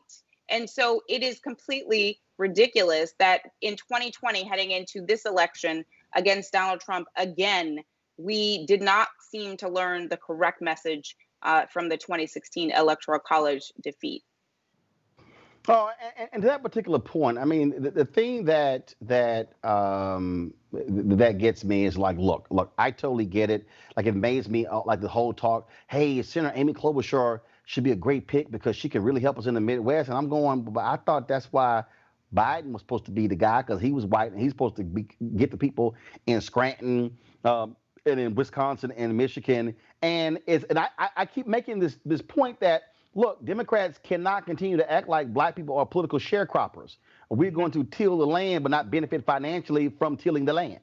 S3: And so it is completely ridiculous that in 2020, heading into this election against Donald Trump again, we did not seem to learn the correct message from the 2016 Electoral College defeat.
S1: Oh, and to that particular point, I mean, the thing that gets me is like, look, I totally get it. Like, it amazed me, like the whole talk, hey, Senator Amy Klobuchar should be a great pick because she can really help us in the Midwest. And I'm going, but I thought that's why Biden was supposed to be the guy because he was white and he's supposed to get the people in Scranton and in Wisconsin and Michigan. And I keep making this point that, look, Democrats cannot continue to act like black people are political sharecroppers. We're going to till the land but not benefit financially from tilling the land.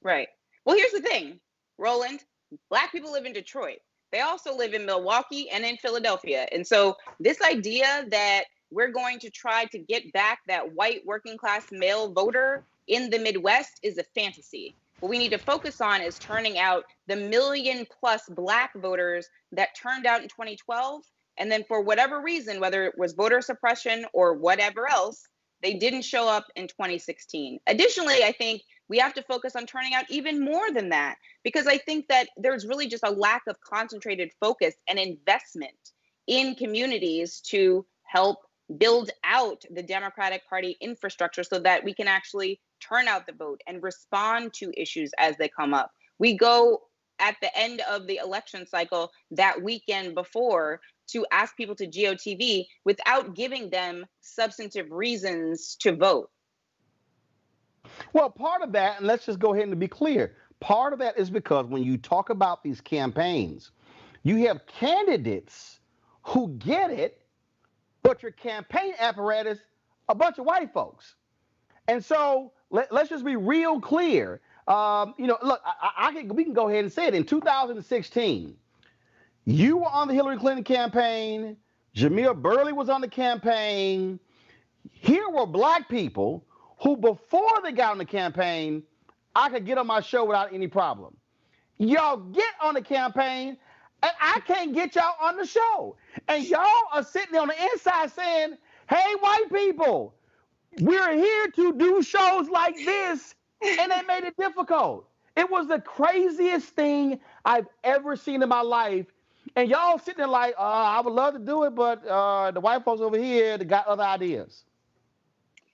S3: Right. Well, here's the thing, Roland. Black people live in Detroit. They also live in Milwaukee and in Philadelphia. And so this idea that we're going to try to get back that white working class male voter in the Midwest is a fantasy. What we need to focus on is turning out the 1 million+ black voters that turned out in 2012. And then for whatever reason, whether it was voter suppression or whatever else, they didn't show up in 2016. Additionally, I think we have to focus on turning out even more than that, because I think that there's really just a lack of concentrated focus and investment in communities to help build out the Democratic Party infrastructure so that we can actually turn out the vote and respond to issues as they come up. We go at the end of the election cycle that weekend before to ask people to GOTV without giving them substantive reasons to vote.
S1: Well, part of that, and let's just go ahead and be clear, part of that is because when you talk about these campaigns, you have candidates who get it, but your campaign apparatus, a bunch of white folks. And so let's just be real clear. Look, we can go ahead and say it. In 2016, you were on the Hillary Clinton campaign. Jamil Burley was on the campaign. Here were black people who, before they got on the campaign, I could get on my show without any problem. Y'all get on the campaign, and I can't get y'all on the show. And y'all are sitting there on the inside saying, hey, white people, we're here to do shows like this, and they made it difficult. It was the craziest thing I've ever seen in my life. And y'all sitting there like, I would love to do it, but the white folks over here, they got other ideas.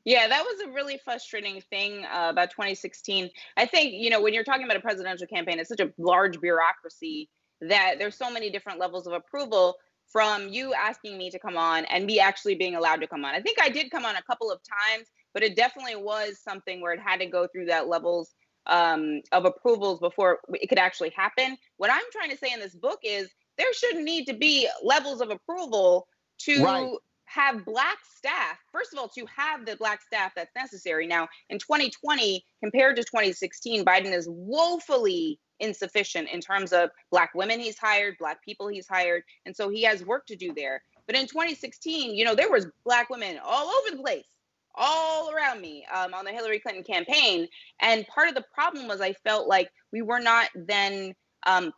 S3: Yeah, that was a really frustrating thing about 2016. I think, when you're talking about a presidential campaign, it's such a large bureaucracy that there's so many different levels of approval, from you asking me to come on and me actually being allowed to come on. I think I did come on a couple of times, but it definitely was something where it had to go through that levels of approvals before it could actually happen. What I'm trying to say in this book is there shouldn't need to be levels of approval to have black staff. First of all, to have the black staff that's necessary. Now, in 2020, compared to 2016, Biden is woefully insufficient in terms of black women he's hired, black people he's hired. And so he has work to do there. But in 2016, there was black women all over the place, all around me on the Hillary Clinton campaign. And part of the problem was I felt like we were not then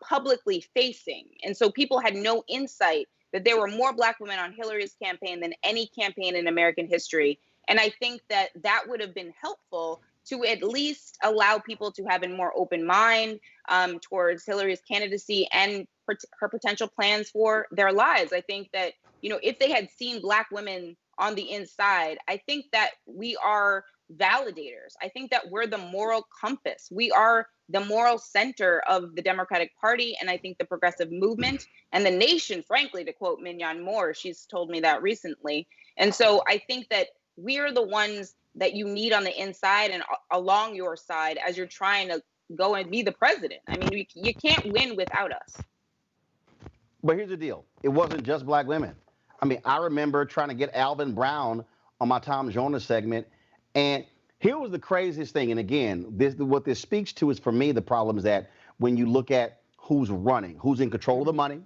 S3: publicly facing. And so people had no insight that there were more black women on Hillary's campaign than any campaign in American history. And I think that would have been helpful to at least allow people to have a more open mind towards Hillary's candidacy and her potential plans for their lives. I think that, if they had seen black women on the inside, I think that we are validators. I think that we're the moral compass. We are the moral center of the Democratic Party, and I think the progressive movement and the nation, frankly, to quote Mignon Moore, she's told me that recently. And so I think that we're the ones that you need on the inside and along your side as you're trying to go and be the president. I mean, you can't win without us.
S1: But here's the deal. It wasn't just black women. I mean, I remember trying to get Alvin Brown on my Tom Jonas segment, and here was the craziest thing. And again, what this speaks to is, for me, the problem is that when you look at who's running, who's in control of the money,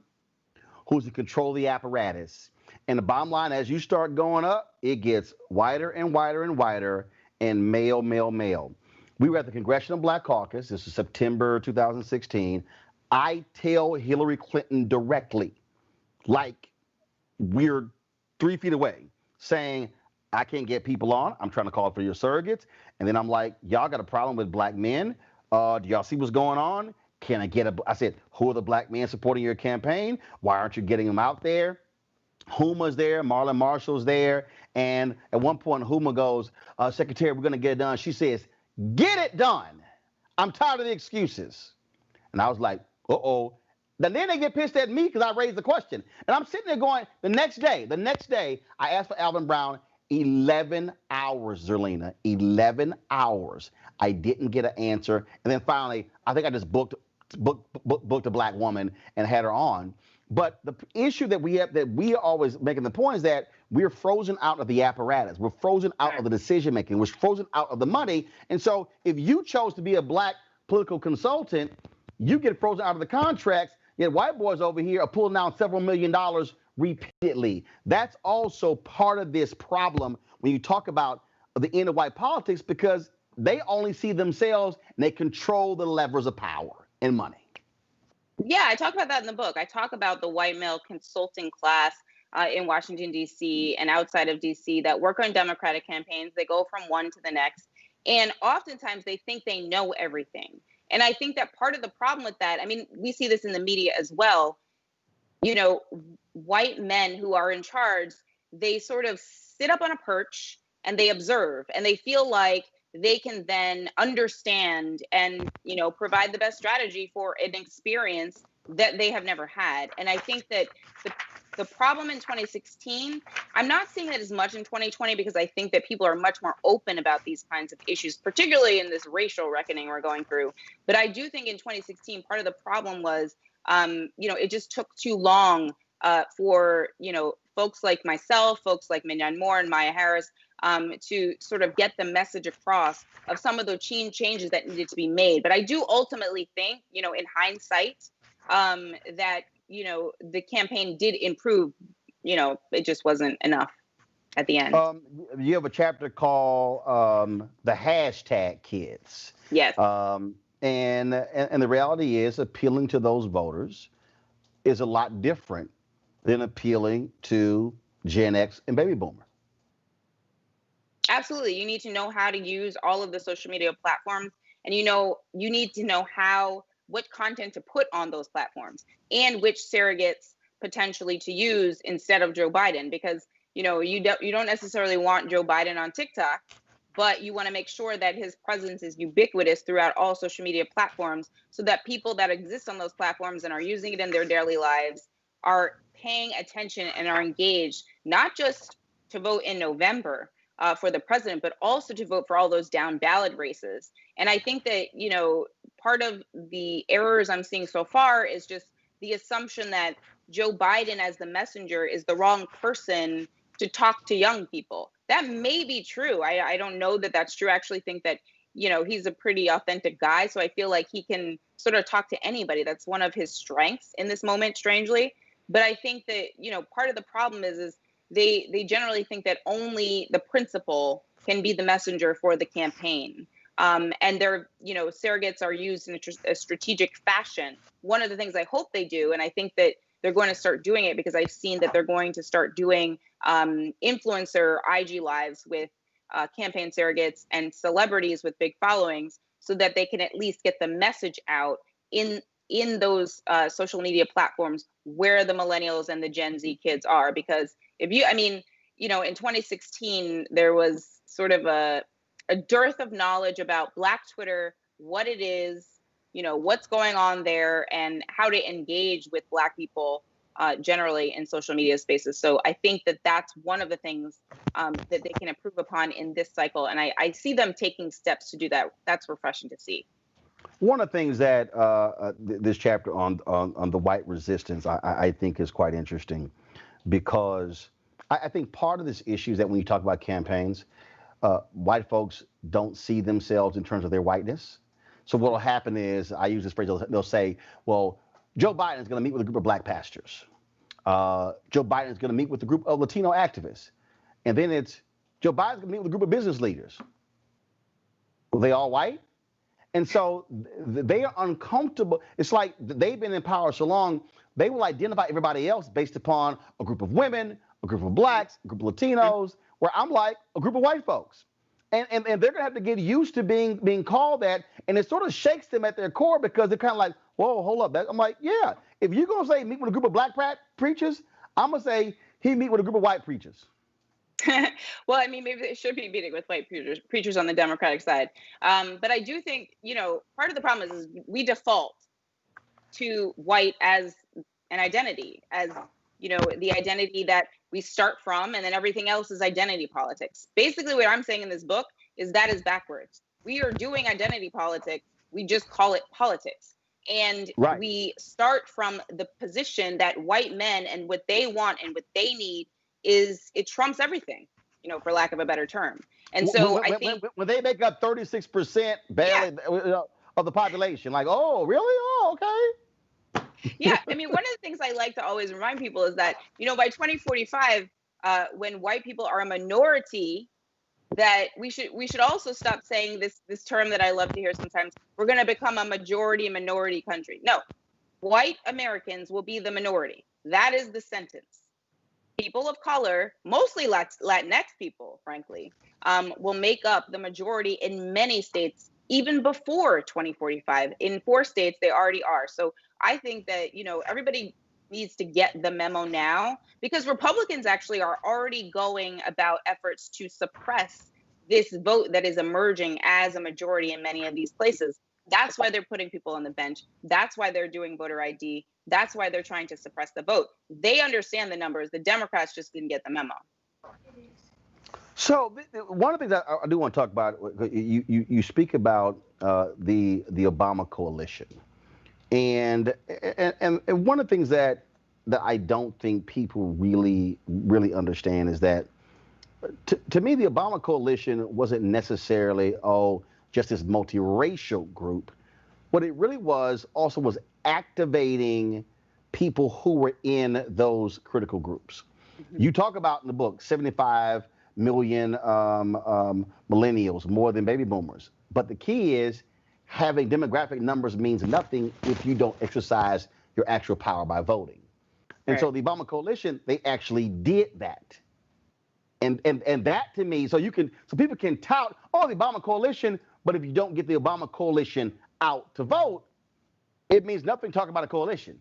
S1: who's in control of the apparatus. And the bottom line, as you start going up, it gets wider and wider and wider, and male, male, male. We were at the Congressional Black Caucus. This is September 2016. I tell Hillary Clinton directly, like we're 3 feet away, saying, I can't get people on. I'm trying to call for your surrogates. And then I'm like, y'all got a problem with black men. Do y'all see what's going on? Can I get I said, who are the black men supporting your campaign? Why aren't you getting them out there? Huma's there, Marlon Marshall's there. And at one point, Huma goes, Secretary, we're going to get it done. She says, get it done. I'm tired of the excuses. And I was like, uh-oh. Then they get pissed at me because I raised the question. And I'm sitting there going, the next day, I asked for Alvin Brown. 11 hours, Zerlina, 11 hours. I didn't get an answer. And then finally, I think I just booked a black woman and had her on. But the issue that we have, that we are always making the point, is that we're frozen out of the apparatus. We're frozen out of the decision making. We're frozen out of the money. And so if you chose to be a black political consultant, you get frozen out of the contracts. Yet white boys over here are pulling down several $1 million repeatedly. That's also part of this problem when you talk about the end of white politics, because they only see themselves and they control the levers of power and money.
S3: Yeah, I talk about that in the book. I talk about the white male consulting class in Washington, D.C. and outside of D.C. that work on Democratic campaigns. They go from one to the next. And oftentimes they think they know everything. And I think that part of the problem with that, I mean, we see this in the media as well. White men who are in charge, they sort of sit up on a perch and they observe, and they feel like they can then understand and, provide the best strategy for an experience that they have never had. And I think that the problem in 2016, I'm not seeing it as much in 2020, because I think that people are much more open about these kinds of issues, particularly in this racial reckoning we're going through. But I do think in 2016, part of the problem was, it just took too long for, folks like myself, folks like Minyan Moore and Maya Harris, to sort of get the message across of some of the changes that needed to be made. But I do ultimately think, in hindsight, that, the campaign did improve. It just wasn't enough at the end.
S1: You have a chapter called the hashtag kids.
S3: Yes.
S1: And the reality is appealing to those voters is a lot different than appealing to Gen X and baby boomer.
S3: Absolutely. You need to know how to use all of the social media platforms, and you need to know what content to put on those platforms and which surrogates potentially to use instead of Joe Biden, because you don't necessarily want Joe Biden on TikTok, but you want to make sure that his presence is ubiquitous throughout all social media platforms, so that people that exist on those platforms and are using it in their daily lives are paying attention and are engaged, not just to vote in November for the president, but also to vote for all those down ballot races. And I think that, part of the errors I'm seeing so far is just the assumption that Joe Biden as the messenger is the wrong person to talk to young people. That may be true. I don't know that that's true. I actually think that, he's a pretty authentic guy. So I feel like he can sort of talk to anybody. That's one of his strengths in this moment, strangely. But I think that, part of the problem is they generally think that only the principal can be the messenger for the campaign. And their, surrogates are used in a strategic fashion. One of the things I hope they do, and I think that they're going to start doing it, because I've seen that they're going to start doing influencer IG lives with campaign surrogates and celebrities with big followings, so that they can at least get the message out in those social media platforms where the millennials and the Gen Z kids are. Because in 2016, there was sort of a dearth of knowledge about Black Twitter, what it is, what's going on there, and how to engage with Black people generally in social media spaces. So I think that that's one of the things that they can improve upon in this cycle. And I see them taking steps to do that. That's refreshing to see.
S1: One of the things that this chapter on the white resistance, I think is quite interesting, because I think part of this issue is that when you talk about campaigns, white folks don't see themselves in terms of their whiteness. So what will happen is, I use this phrase, they'll say, well, Joe Biden is going to meet with a group of Black pastors. Joe Biden is going to meet with a group of Latino activists. And then it's, Joe Biden's going to meet with a group of business leaders. Well, they all white? And so they are uncomfortable. It's like they've been in power so long, they will identify everybody else based upon a group of women, a group of Blacks, a group of Latinos, where I'm like a group of white folks. And they're going to have to get used to being called that. And it sort of shakes them at their core, because they're kind of like, whoa, hold up. I'm like, yeah, if you're going to say meet with a group of Black preachers, I'm going to say he meet with a group of white preachers.
S3: Well, maybe they should be meeting with white preachers on the Democratic side. But I do think, part of the problem is we default to white as an identity, as, the identity that we start from, and then everything else is identity politics. Basically, what I'm saying in this book is that is backwards. We are doing identity politics. We just call it politics. And
S1: right.
S3: We start from the position that white men and what they want and what they need it trumps everything, for lack of a better term. And so I think
S1: when they make up 36% barely of the population, like, oh, really? Oh, okay.
S3: Yeah. One of the things I like to always remind people is that, by 2045, when white people are a minority, that we should also stop saying this term that I love to hear sometimes, we're going to become a majority minority country. No, white Americans will be the minority. That is the sentence. People of color, mostly Latinx people, frankly, will make up the majority in many states, even before 2045. In 4 states, they already are. So I think that, everybody needs to get the memo now, because Republicans actually are already going about efforts to suppress this vote that is emerging as a majority in many of these places. That's why they're putting people on the bench. That's why they're doing voter ID. That's why they're trying to suppress the vote. They understand the numbers. The Democrats just didn't get the memo.
S1: So one of the things I do want to talk about, you speak about the Obama coalition, and one of the things that that I don't think people really understand is that to me, the Obama coalition wasn't necessarily, just this multiracial group. What it really was also was activating people who were in those critical groups. You talk about in the book 75 million millennials, more than baby boomers. But the key is having demographic numbers means nothing if you don't exercise your actual power by voting. And so the Obama coalition, they actually did that. And that to me, so people can tout, the Obama coalition, but if you don't get the Obama coalition out to vote, it means nothing talking about a coalition.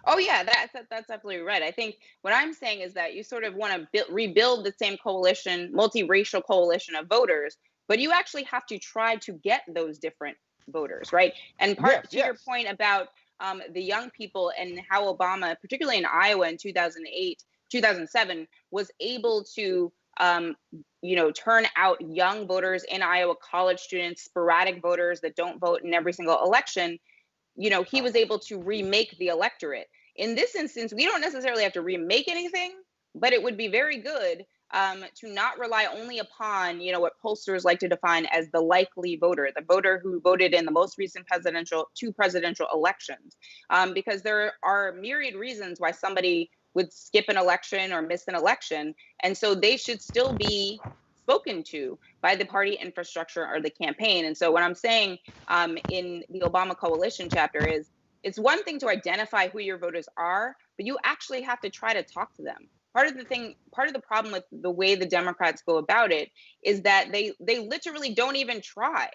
S3: Oh yeah, that's absolutely right. I think what I'm saying is that you sort of want to rebuild the same coalition, multiracial coalition of voters, but you actually have to try to get those different voters, right? And your point about the young people and how Obama, particularly in Iowa in 2007, was able to turn out young voters in Iowa, college students, sporadic voters that don't vote in every single election. He was able to remake the electorate. In this instance, we don't necessarily have to remake anything, but it would be very good to not rely only upon, what pollsters like to define as the likely voter, the voter who voted in the most recent two presidential elections, because there are myriad reasons why somebody would skip an election or miss an election. And so they should still be spoken to by the party infrastructure or the campaign. And so what I'm saying in the Obama coalition chapter is, it's one thing to identify who your voters are, but you actually have to try to talk to them. Part of the problem with the way the Democrats go about it is that they literally don't even try.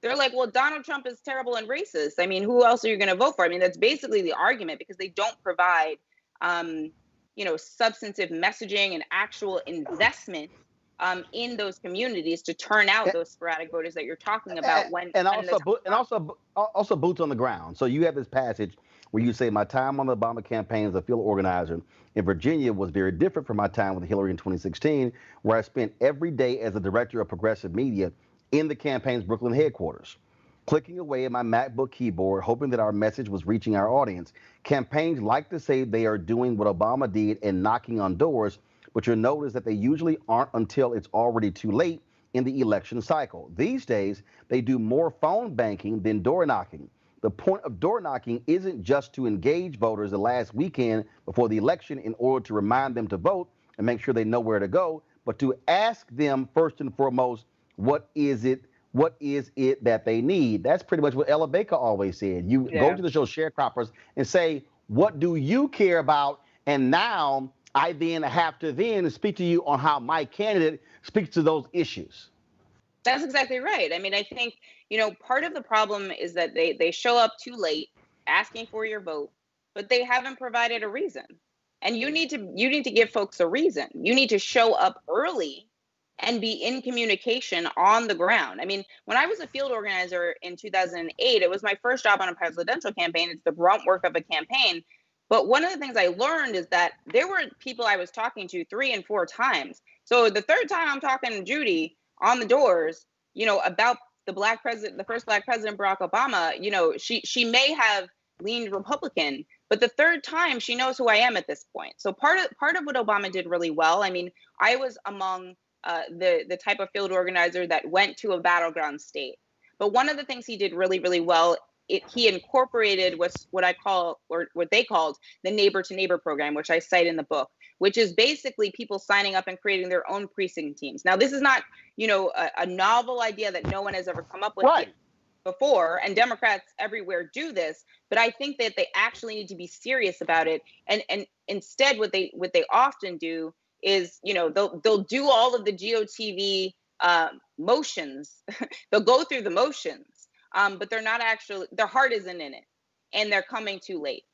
S3: They're like, well, Donald Trump is terrible and racist. I mean, who else are you going to vote for? I mean, that's basically the argument, because they don't provide substantive messaging and actual investment in those communities to turn out those sporadic voters that you're talking about.
S1: Also boots on the ground. So you have this passage where you say, my time on the Obama campaign as a field organizer in Virginia was very different from my time with Hillary in 2016, where I spent every day as a director of progressive media in the campaign's Brooklyn headquarters, clicking away at my MacBook keyboard, hoping that our message was reaching our audience. Campaigns like to say they are doing what Obama did and knocking on doors, but you'll notice that they usually aren't until it's already too late in the election cycle. These days, they do more phone banking than door knocking. The point of door knocking isn't just to engage voters the last weekend before the election in order to remind them to vote and make sure they know where to go, but to ask them first and foremost, what is it that they need? That's pretty much what Ella Baker always said. You go to the show Sharecroppers and say, what do you care about? And now I then have to speak to you on how my candidate speaks to those issues.
S3: That's exactly right. I mean, I think, part of the problem is that they show up too late asking for your vote, but they haven't provided a reason. And you need to give folks a reason. You need to show up early and be in communication on the ground. I mean, when I was a field organizer in 2008, it was my first job on a presidential campaign. It's the brunt work of a campaign. But one of the things I learned is that there were people I was talking to 3 and 4 times. So the third time I'm talking to Judy on the doors, about the first black president, Barack Obama, she may have leaned Republican, but the third time she knows who I am at this point. So part of what Obama did really well, I mean, I was among the type of field organizer that went to a battleground state. But one of the things he did really, really well, he incorporated what they called the neighbor to neighbor program, which I cite in the book, which is basically people signing up and creating their own precinct teams. Now, this is not, a novel idea that no one has ever come up with before, and Democrats everywhere do this, but I think that they actually need to be serious about it. And instead, what they often do is, they'll do all of the GOTV motions. They'll go through the motions, but they're not actually, their heart isn't in it, and they're coming too late.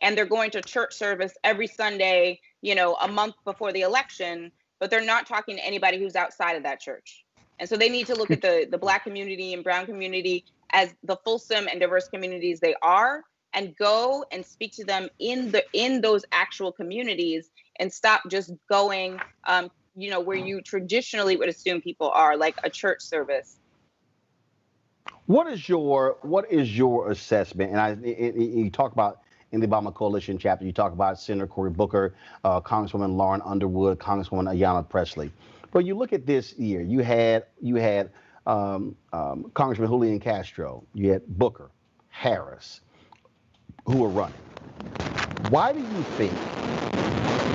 S3: And they're going to church service every Sunday, a month before the election, but they're not talking to anybody who's outside of that church. And so they need to look at the Black community and Brown community as the fulsome and diverse communities they are, and go and speak to them in those actual communities, and stop just going, where you traditionally would assume people are, like a church service.
S1: What is your assessment? And you talk about in the Obama coalition chapter. You talk about Senator Cory Booker, Congresswoman Lauren Underwood, Congresswoman Ayanna Pressley. But you look at this year, you had Congressman Julian Castro, you had Booker, Harris, who were running. Why do you think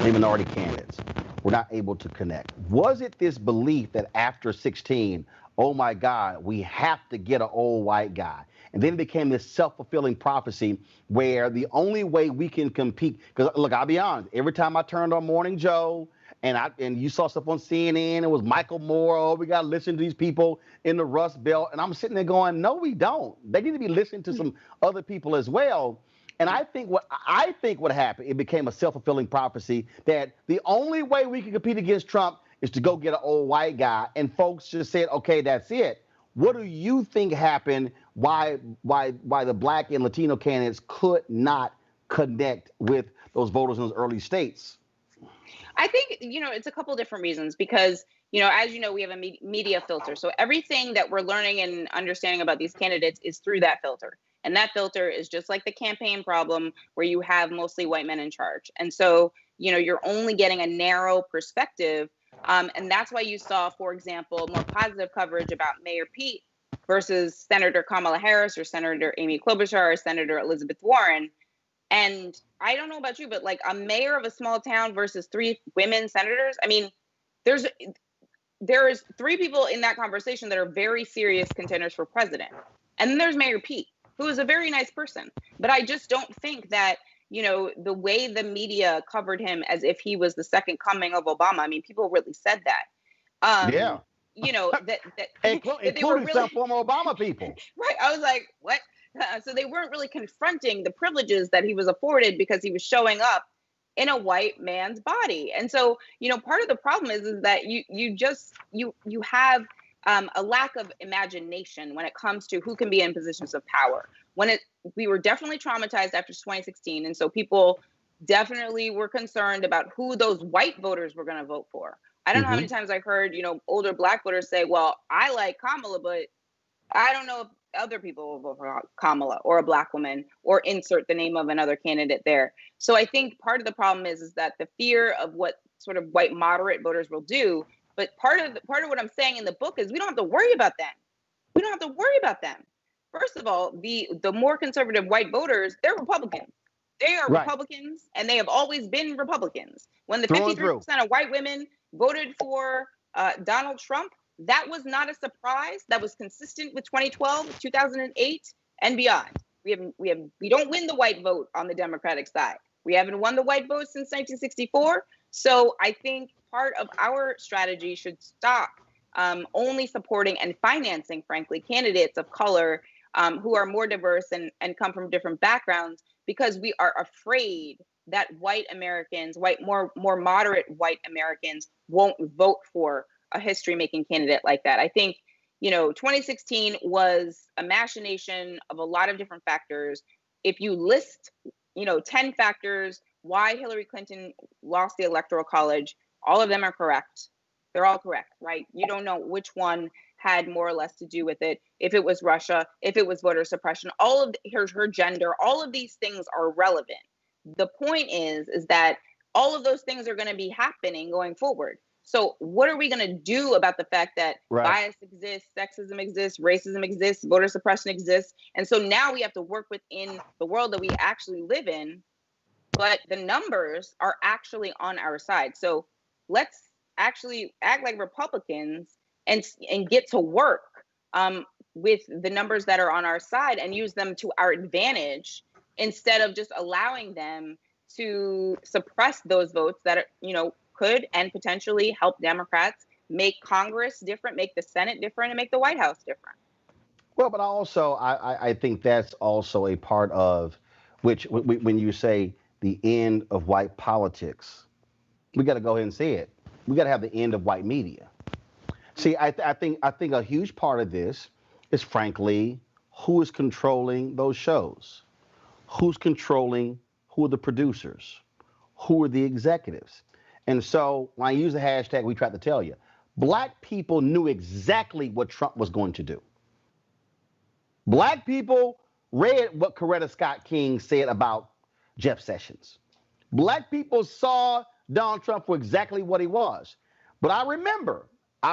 S1: the minority candidates were not able to connect? Was it this belief that after 16, oh my God, we have to get an old white guy? And then it became this self-fulfilling prophecy where the only way we can compete, because look, I'll be honest, every time I turned on Morning Joe and you saw stuff on CNN, it was Michael Moore, oh, we got to listen to these people in the Rust Belt. And I'm sitting there going, no, we don't. They need to be listening to some other people as well. And I think what happened, it became a self-fulfilling prophecy that the only way we can compete against Trump is to go get an old white guy. And folks just said, okay, that's it. What do you think happened? Why the Black and Latino candidates could not connect with those voters in those early states?
S3: I think, it's a couple different reasons because, as you know, we have a media filter. So everything that we're learning and understanding about these candidates is through that filter. And that filter is just like the campaign problem where you have mostly white men in charge. And so, you're only getting a narrow perspective. And that's why you saw, for example, more positive coverage about Mayor Pete versus Senator Kamala Harris or Senator Amy Klobuchar or Senator Elizabeth Warren. And I don't know about you, but like a mayor of a small town versus 3 women senators. I mean, there is 3 people in that conversation that are very serious contenders for president. And then there's Mayor Pete, who is a very nice person. But I just don't think that, the way the media covered him as if he was the second coming of Obama. I mean, people really said that.
S1: Yeah.
S3: That
S1: including some former Obama people.
S3: Right. I was like, what? So they weren't really confronting the privileges that he was afforded because he was showing up in a white man's body. And so, part of the problem is that you have a lack of imagination when it comes to who can be in positions of power. We were definitely traumatized after 2016. And so people definitely were concerned about who those white voters were going to vote for. I don't know how many times I heard, older Black voters say, well, I like Kamala, but I don't know if other people will vote for Kamala or a Black woman or insert the name of another candidate there. So I think part of the problem is that the fear of what sort of white moderate voters will do. But part of what I'm saying in the book is we don't have to worry about them. We don't have to worry about them. First of all, the more conservative white voters, they're Republicans. They are Republicans, and they have always been Republicans. When the 53% of white women voted for Donald Trump, that was not a surprise. That was consistent with 2012, 2008, and beyond. We don't win the white vote on the Democratic side. We haven't won the white vote since 1964. So I think part of our strategy should stop only supporting and financing, frankly, candidates of color who are more diverse and come from different backgrounds, because we are afraid that white Americans, more moderate white Americans, won't vote for a history-making candidate like that. I think, 2016 was a machination of a lot of different factors. If you list, 10 factors why Hillary Clinton lost the Electoral College, all of them are correct. They're all correct, right? You don't know which one had more or less to do with it. If it was Russia, if it was voter suppression, her gender, all of these things are relevant. The point is that all of those things are going to be happening going forward. So what are we going to do about the fact that bias exists, sexism exists, racism exists, voter suppression exists? And so now we have to work within the world that we actually live in, but the numbers are actually on our side. So let's actually act like Republicans and get to work with the numbers that are on our side and use them to our advantage instead of just allowing them to suppress those votes that are, could and potentially help Democrats make Congress different, make the Senate different, and make the White House different.
S1: Well, but also, I think that's also a part of which, when you say the end of white politics, we got to go ahead and say it. We got to have the end of white media. See, I think a huge part of this is, frankly, who is controlling those shows? Who's controlling? Who are the producers? Who are the executives? And so when I use the hashtag, we tried to tell you, Black people knew exactly what Trump was going to do. Black people read what Coretta Scott King said about Jeff Sessions. Black people saw Donald Trump for exactly what he was. But I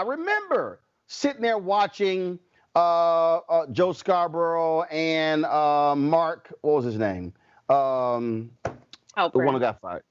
S1: remember sitting there watching Joe Scarborough and Mark, what was his name? The one who got fired.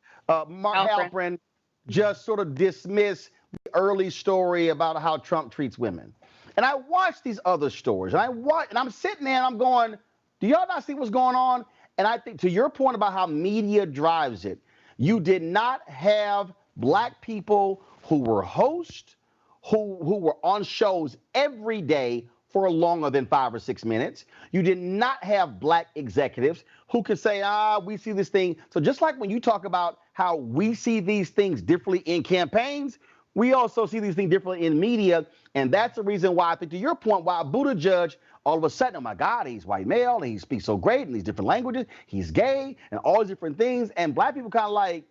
S1: Mark Halperin just sort of dismiss the early story about how Trump treats women. And I watched these other stories, and I'm sitting there and I'm going, do y'all not see what's going on? And I think to your point about how media drives it, you did not have black people who were hosts, who were on shows every day for longer than 5 or 6 minutes. You did not have black executives who could say, we see this thing. So just like when you talk about how we see these things differently in campaigns, we also see these things differently in media. And that's the reason why I think, to your point, why Buttigieg, all of a sudden, oh my God, he's white male, and he speaks so great in these different languages, he's gay, and all these different things. And black people kind of like,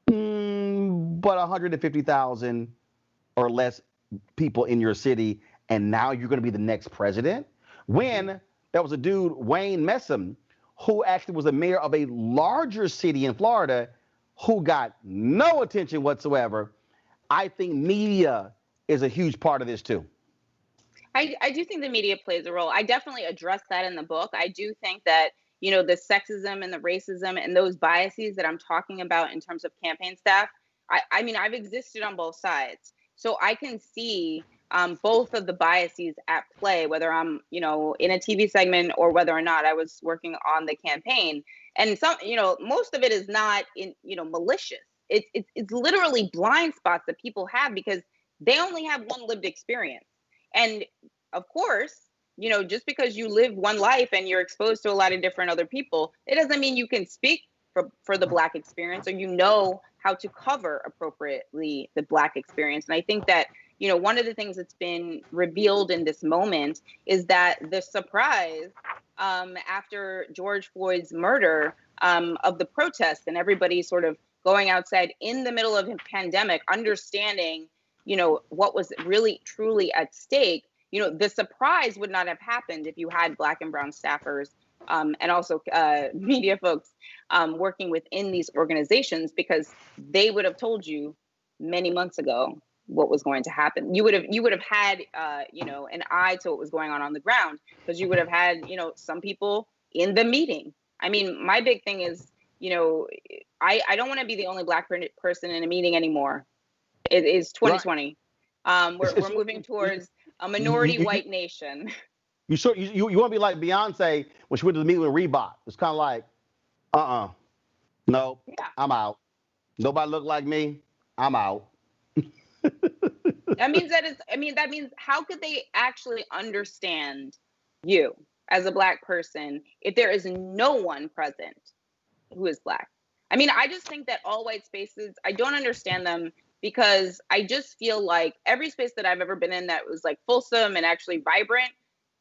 S1: but 150,000 or less people in your city, and now you're going to be the next president? When there was a dude, Wayne Messam, who actually was the mayor of a larger city in Florida, who got no attention whatsoever. I think media is a huge part of this too.
S3: I do think the media plays a role. I definitely address that in the book. I do think that, you know, the sexism and the racism and those biases that I'm talking about in terms of campaign staff, I mean, I've existed on both sides. So I can see both of the biases at play, whether I'm, you know, in a TV segment or whether or not I was working on the campaign. And some, you know, most of it is not malicious. It's literally blind spots that people have because they only have one lived experience. And of course, you know, just because you live one life and you're exposed to a lot of different other people, it doesn't mean you can speak for the Black experience, or you know how to cover appropriately the Black experience. And I think that, you know, one of the things that's been revealed in this moment is that the surprise after George Floyd's murder of the protest and everybody sort of going outside in the middle of a pandemic, understanding, you know, what was really truly at stake, you know, the surprise would not have happened if you had Black and brown staffers and also media folks working within these organizations, because they would have told you many months ago what was going to happen. You would have had you know, an eye to what was going on the ground, because you would have had, you know, some people in the meeting. I mean, my big thing is, you know, I don't want to be the only Black person in a meeting anymore. It is 2020. Right. We're moving towards a minority white nation.
S1: You want to be like Beyonce when she went to the meeting with Reebok. It's kind of like, no, yeah. I'm out. Nobody look like me. I'm out.
S3: That means how could they actually understand you as a Black person if there is no one present who is Black? I mean, I just think that all white spaces, I don't understand them, because I just feel like every space that I've ever been in that was like fulsome and actually vibrant,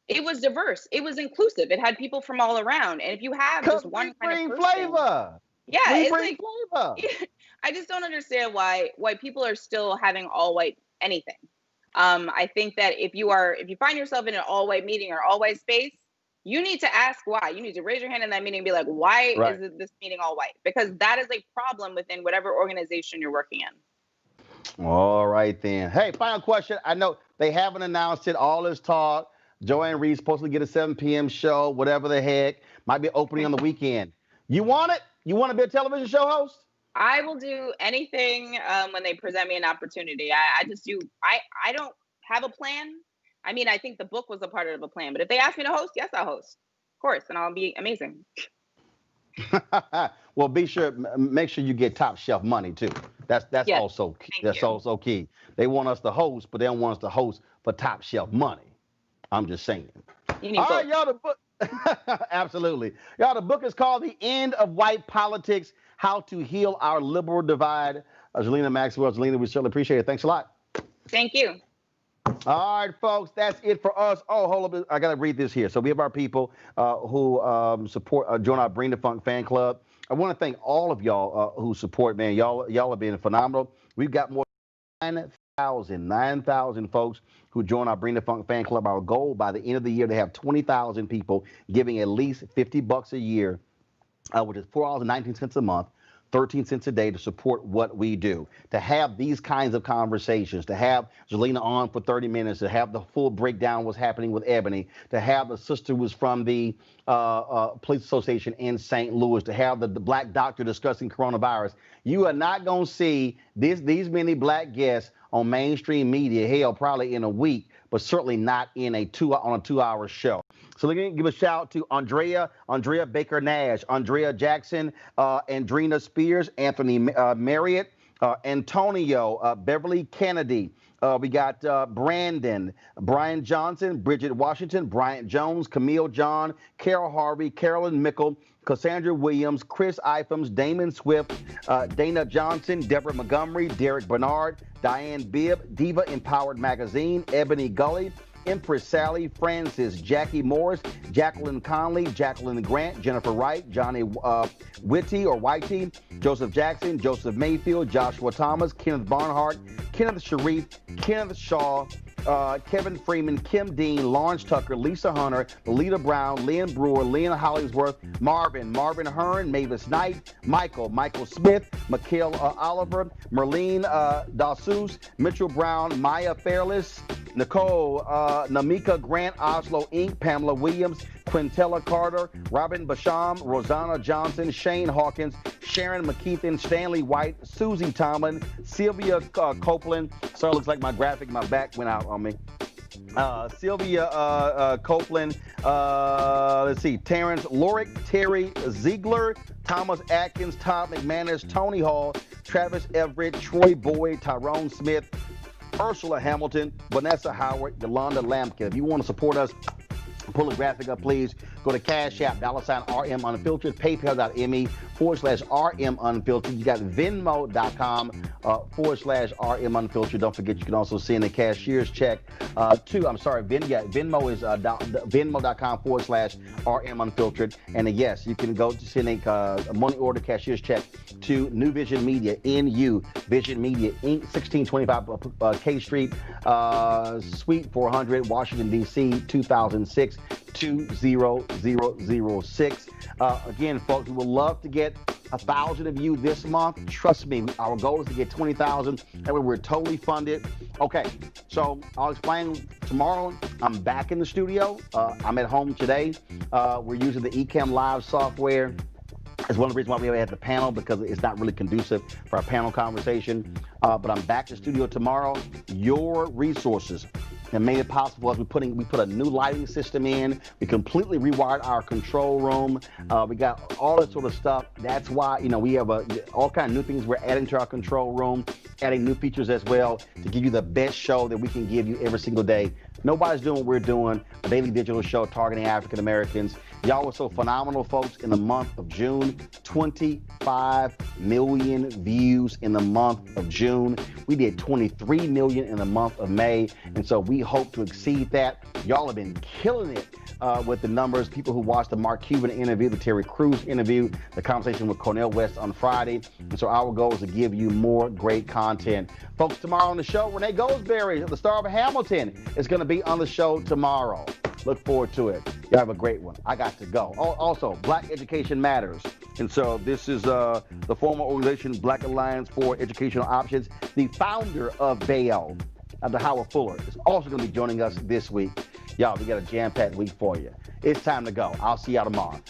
S3: it was diverse. It was inclusive. It had people from all around. And if you have just one kind of person, flavor. Yeah, it's like flavor. I just don't understand why people are still having all white anything. I think that if you find yourself in an all white meeting or all white space, you need to ask why. You need to raise your hand in that meeting and be like, why is this meeting all white? Because that is a problem within whatever organization you're working in.
S1: All right, then. Hey, final question. I know they haven't announced it. All this talk. Joanne Reed's supposed to get a 7 p.m. show, whatever the heck. Might be opening on the weekend. You want it? You want to be a television show host?
S3: I will do anything when they present me an opportunity. I don't have a plan. I mean, I think the book was a part of a plan. But if they ask me to host, yes, I'll host. Of course, and I'll be amazing.
S1: Well, make sure you get top shelf money too. That's yes. Also key. That's also key. They want us to host, but they don't want us to host for top shelf money. I'm just saying. All right, y'all, the book. Absolutely. Y'all, the book is called The End of White Politics: How to Heal Our Liberal Divide. Zerlina Maxwell. Zerlina, we certainly appreciate it. Thanks a lot.
S3: Thank you.
S1: All right, folks, that's it for us. Oh, hold up. I got to read this here. So we have our people who join our Bring the Funk fan club. I want to thank all of y'all who support, man. Y'all have been phenomenal. We've got more than 9,000 folks who join our Bring the Funk fan club. Our goal by the end of the year to have 20,000 people giving at least $50 a year which is $4.19 a month, 13 cents a day to support what we do. To have these kinds of conversations, to have Zerlina on for 30 minutes, to have the full breakdown of what's happening with Ebony, to have the sister who was from the Police Association in St. Louis, to have the black doctor discussing coronavirus. You are not going to see these many black guests on mainstream media, hell, probably in a week, but certainly not in on a 2-hour show. So let me give a shout out to Andrea Baker Nash, Andrea Jackson, Andrina Spears, Anthony Marriott, Antonio, Beverly Kennedy. We got Brandon, Brian Johnson, Bridget Washington, Bryant Jones, Camille John, Carol Harvey, Carolyn Mickle, Cassandra Williams, Chris Ifems, Damon Swift, Dana Johnson, Deborah Montgomery, Derek Bernard, Diane Bibb, Diva Empowered Magazine, Ebony Gully, Empress Sally, Francis, Jackie Morris, Jacqueline Conley, Jacqueline Grant, Jennifer Wright, Johnny Whitey, Joseph Jackson, Joseph Mayfield, Joshua Thomas, Kenneth Barnhart, Kenneth Sharif, Kenneth Shaw, Kevin Freeman, Kim Dean, Lawrence Tucker, Lisa Hunter, Lolita Brown, Lynn Brewer, Lynn Hollingsworth, Marvin Hearn, Mavis Knight, Michael Smith, Mikhail Oliver, Merlene Dawsous, Mitchell Brown, Maya Fairless, Nicole, Namika Grant, Oslo Inc., Pamela Williams, Quintella Carter, Robin Basham, Rosanna Johnson, Shane Hawkins, Sharon McKeithen, Stanley White, Susie Tomlin, Sylvia Copeland. Sorry, looks like my back went out on me. Sylvia Copeland, let's see, Terrence Lorick, Terry Ziegler, Thomas Atkins, Todd McManus, Tony Hall, Travis Everett, Troy Boyd, Tyrone Smith, Ursula Hamilton, Vanessa Howard, Yolanda Lampkin. If you want to support us, pull a graphic up, please. Go to Cash App, $RM Unfiltered, PayPal.me/RM Unfiltered. You got Venmo.com/RM Unfiltered. Don't forget, you can also send a cashier's check Venmo is Venmo.com/RM Unfiltered. And yes, you can go to send a money order cashier's check to New Vision Media, NU Vision Media, Inc., 1625 K Street, Suite 400, Washington, D.C., 2006. 20006. Again, folks, we would love to get 1,000 of you this month. Trust me, our goal is to get 20,000. That way we're totally funded. Okay, so I'll explain tomorrow. I'm back in the studio. I'm at home today. We're using the Ecamm Live software. It's one of the reasons why we had the panel, because it's not really conducive for our panel conversation. But I'm back to the studio tomorrow. Your resources that made it possible as we put a new lighting system in. We completely rewired our control room. We got all that sort of stuff. That's why, we have all kind of new things we're adding to our control room, adding new features as well to give you the best show that we can give you every single day. Nobody's doing what we're doing, a daily digital show targeting African Americans. Y'all were so phenomenal, folks, in the month of June. 25 million views in the month of June. We did 23 million in the month of May, and so we hope to exceed that. Y'all have been killing it with the numbers. People who watched the Mark Cuban interview, the Terry Crews interview, the conversation with Cornel West on Friday. And so our goal is to give you more great content. Folks, tomorrow on the show, Renee Goldsberry, the star of Hamilton, is going to be on the show tomorrow. Look forward to it. Y'all have a great one. I got to go. Also, Black Education Matters. And so this is the former organization, Black Alliance for Educational Options. The founder of BAIL, Dr. Howard Fuller, is also going to be joining us this week. Y'all, we got a jam-packed week for you. It's time to go. I'll see y'all tomorrow.